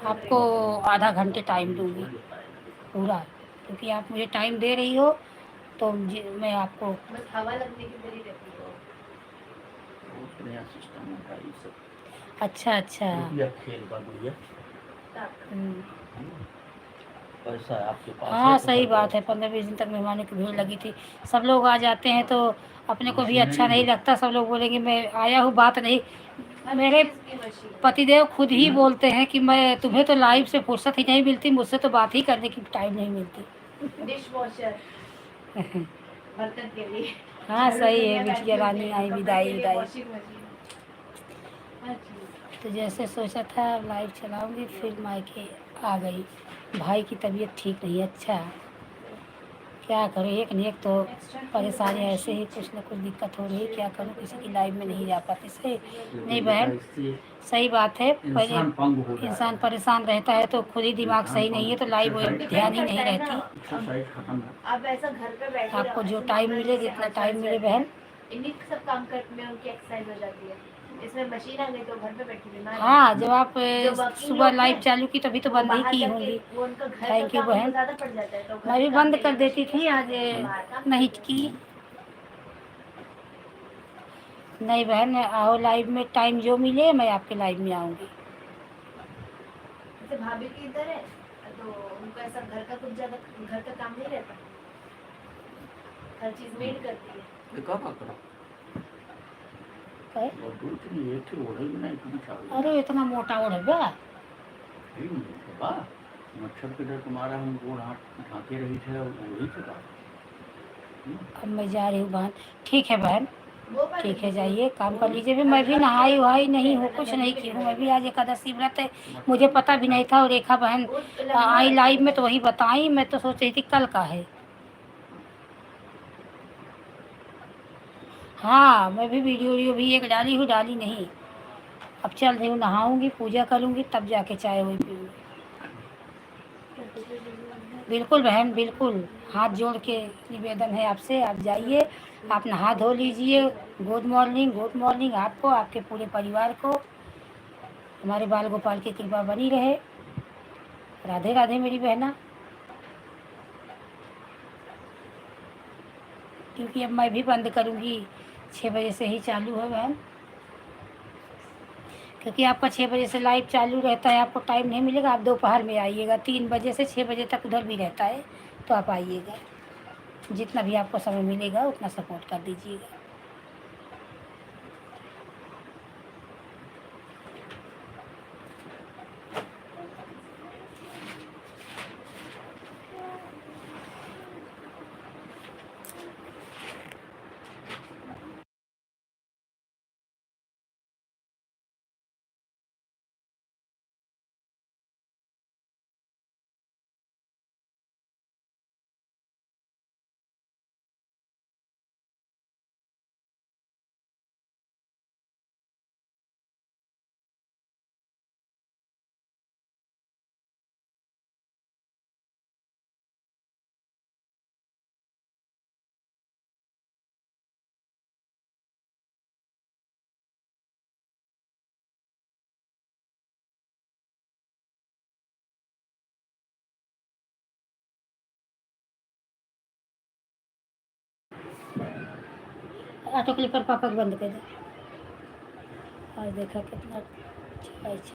A: आपको आधा घंटे टाइम दूंगी पूरा, क्योंकि आप मुझे टाइम दे रही हो तो मैं आपको
D: बस हवा लगने की देरी रहती है।
C: बहुत नया सिस्टम होता है ये सब।
A: अच्छा अच्छा।
C: रुपया खेल का गुड़िया
A: हम्म।
C: पैसा आपके पास
A: हाँ
C: तो
A: सही
C: कर
A: बात
C: दो।
A: है, 15-20 दिन तक मेहमानों की भीड़ लगी थी, सब लोग आ जाते हैं तो अपने को भी अच्छा नहीं लगता, सब लोग बोलेंगे मैं आया हूँ, बात नहीं। मेरे पतिदेव खुद ही बोलते हैं कि मैं तुम्हें तो लाइव से फुर्सत ही नहीं मिलती, मुझसे तो बात ही करने की टाइम नहीं मिलती।
D: डिश वॉशर बर्तन के लिए।
A: हाँ सही है, बिटिया रानी आई विदाई विदाई।
D: Washing machine.
A: तो जैसे सोचा था लाइव चलाऊंगी, फिर मायके आ गई, भाई की तबीयत ठीक नहीं है। अच्छा क्या करूँ, एक न एक तो परेशानी ऐसे ही कुछ न कुछ दिक्कत हो रही, क्या करूँ, किसी की लाइव में नहीं जा पाती। सही नहीं बहन, सही बात है, पहले इंसान परेशान रहता है तो खुद ही दिमाग सही नहीं है तो लाइव ध्यान ही नहीं रहती।
D: अब ऐसा घर पे बैठे
A: आपको जो टाइम मिले, जितना टाइम मिले बहन।
D: इन्हीं सब काम करने में उनकी एक्सरसाइज हो जाती है। इसमें मशीन आ गई तो घर पे बैठी बीमार है।
A: हाँ जब आप
D: जो बाकी
A: सुबह
D: लोग
A: लाइव
D: हैं,
A: चालू की तभी तो
D: वो
A: बंद ही
D: बाहर
A: की
D: जाके
A: होंगी।
D: वो उनका घर का
A: थैंक यू
D: काम उनको
A: बहन,
D: ज्यादा पड़ जाता है तो घर
A: मैं भी
D: के काम
A: बंद
D: के
A: कर
D: लिए
A: देती
D: मशीन
A: थी, आज
D: बाहर काम
A: नहीं
D: करते
A: की।
D: हैं।
A: नहीं बहन, आओ लाइव में, टाइम जो मिले मैं आपके लाइव में आऊँगी।
D: जैसे भाभी की इधर है तो उनको ऐसा घर का कुछ ज्यादा घर का काम नहीं रहता, हर चीज मेड करती है।
A: कहे?
C: मच्छर
A: अरे इतना मोटा ओढ़ेगा,
C: के डर तुम्हारा हम गोड़ हाथ ढाके रही थे वही चुका।
A: अब मैं जा रही हूँ बहन। ठीक है बहन,
D: वो बात
A: ठीक है,
D: नहीं
A: जाइए काम कर लीजिए। भी मैं भी नहाई वहाई नहीं हूँ, कुछ नहीं की हूँ, मैं भी आज एकादशी व्रत है, मुझे पता भी नहीं था। और रेखा बहन आई लाइव में तो वही बताई, मैं तो सोच रही थी कल का है। हाँ मैं भी वीडियो भी एक डाली हूँ, डाली नहीं। अब चल रही हूँ, नहाऊंगी, पूजा करूँगी, तब जाके चाय वही पीऊँगी। बिल्कुल बहन बिल्कुल, हाथ जोड़ के निवेदन है आपसे, आप जाइए, आप नहा धो लीजिए। गुड मॉर्निंग, गुड मॉर्निंग आपको, आपके पूरे परिवार को, हमारे बाल गोपाल की कृपा बनी रहे। राधे राधे मेरी बहना। क्योंकि अब मैं भी बंद करूँगी, 6 बजे से ही चालू है बहन, क्योंकि आपका 6 बजे से लाइव चालू रहता है, आपको टाइम नहीं मिलेगा। आप दोपहर में आइएगा, 3 बजे से 6 बजे तक उधर भी रहता है, तो आप आइएगा, जितना भी आपको समय मिलेगा उतना सपोर्ट कर दीजिएगा। ऑटो क्लिपर पापा के बंद कर दे। और देखा कितना अच्छा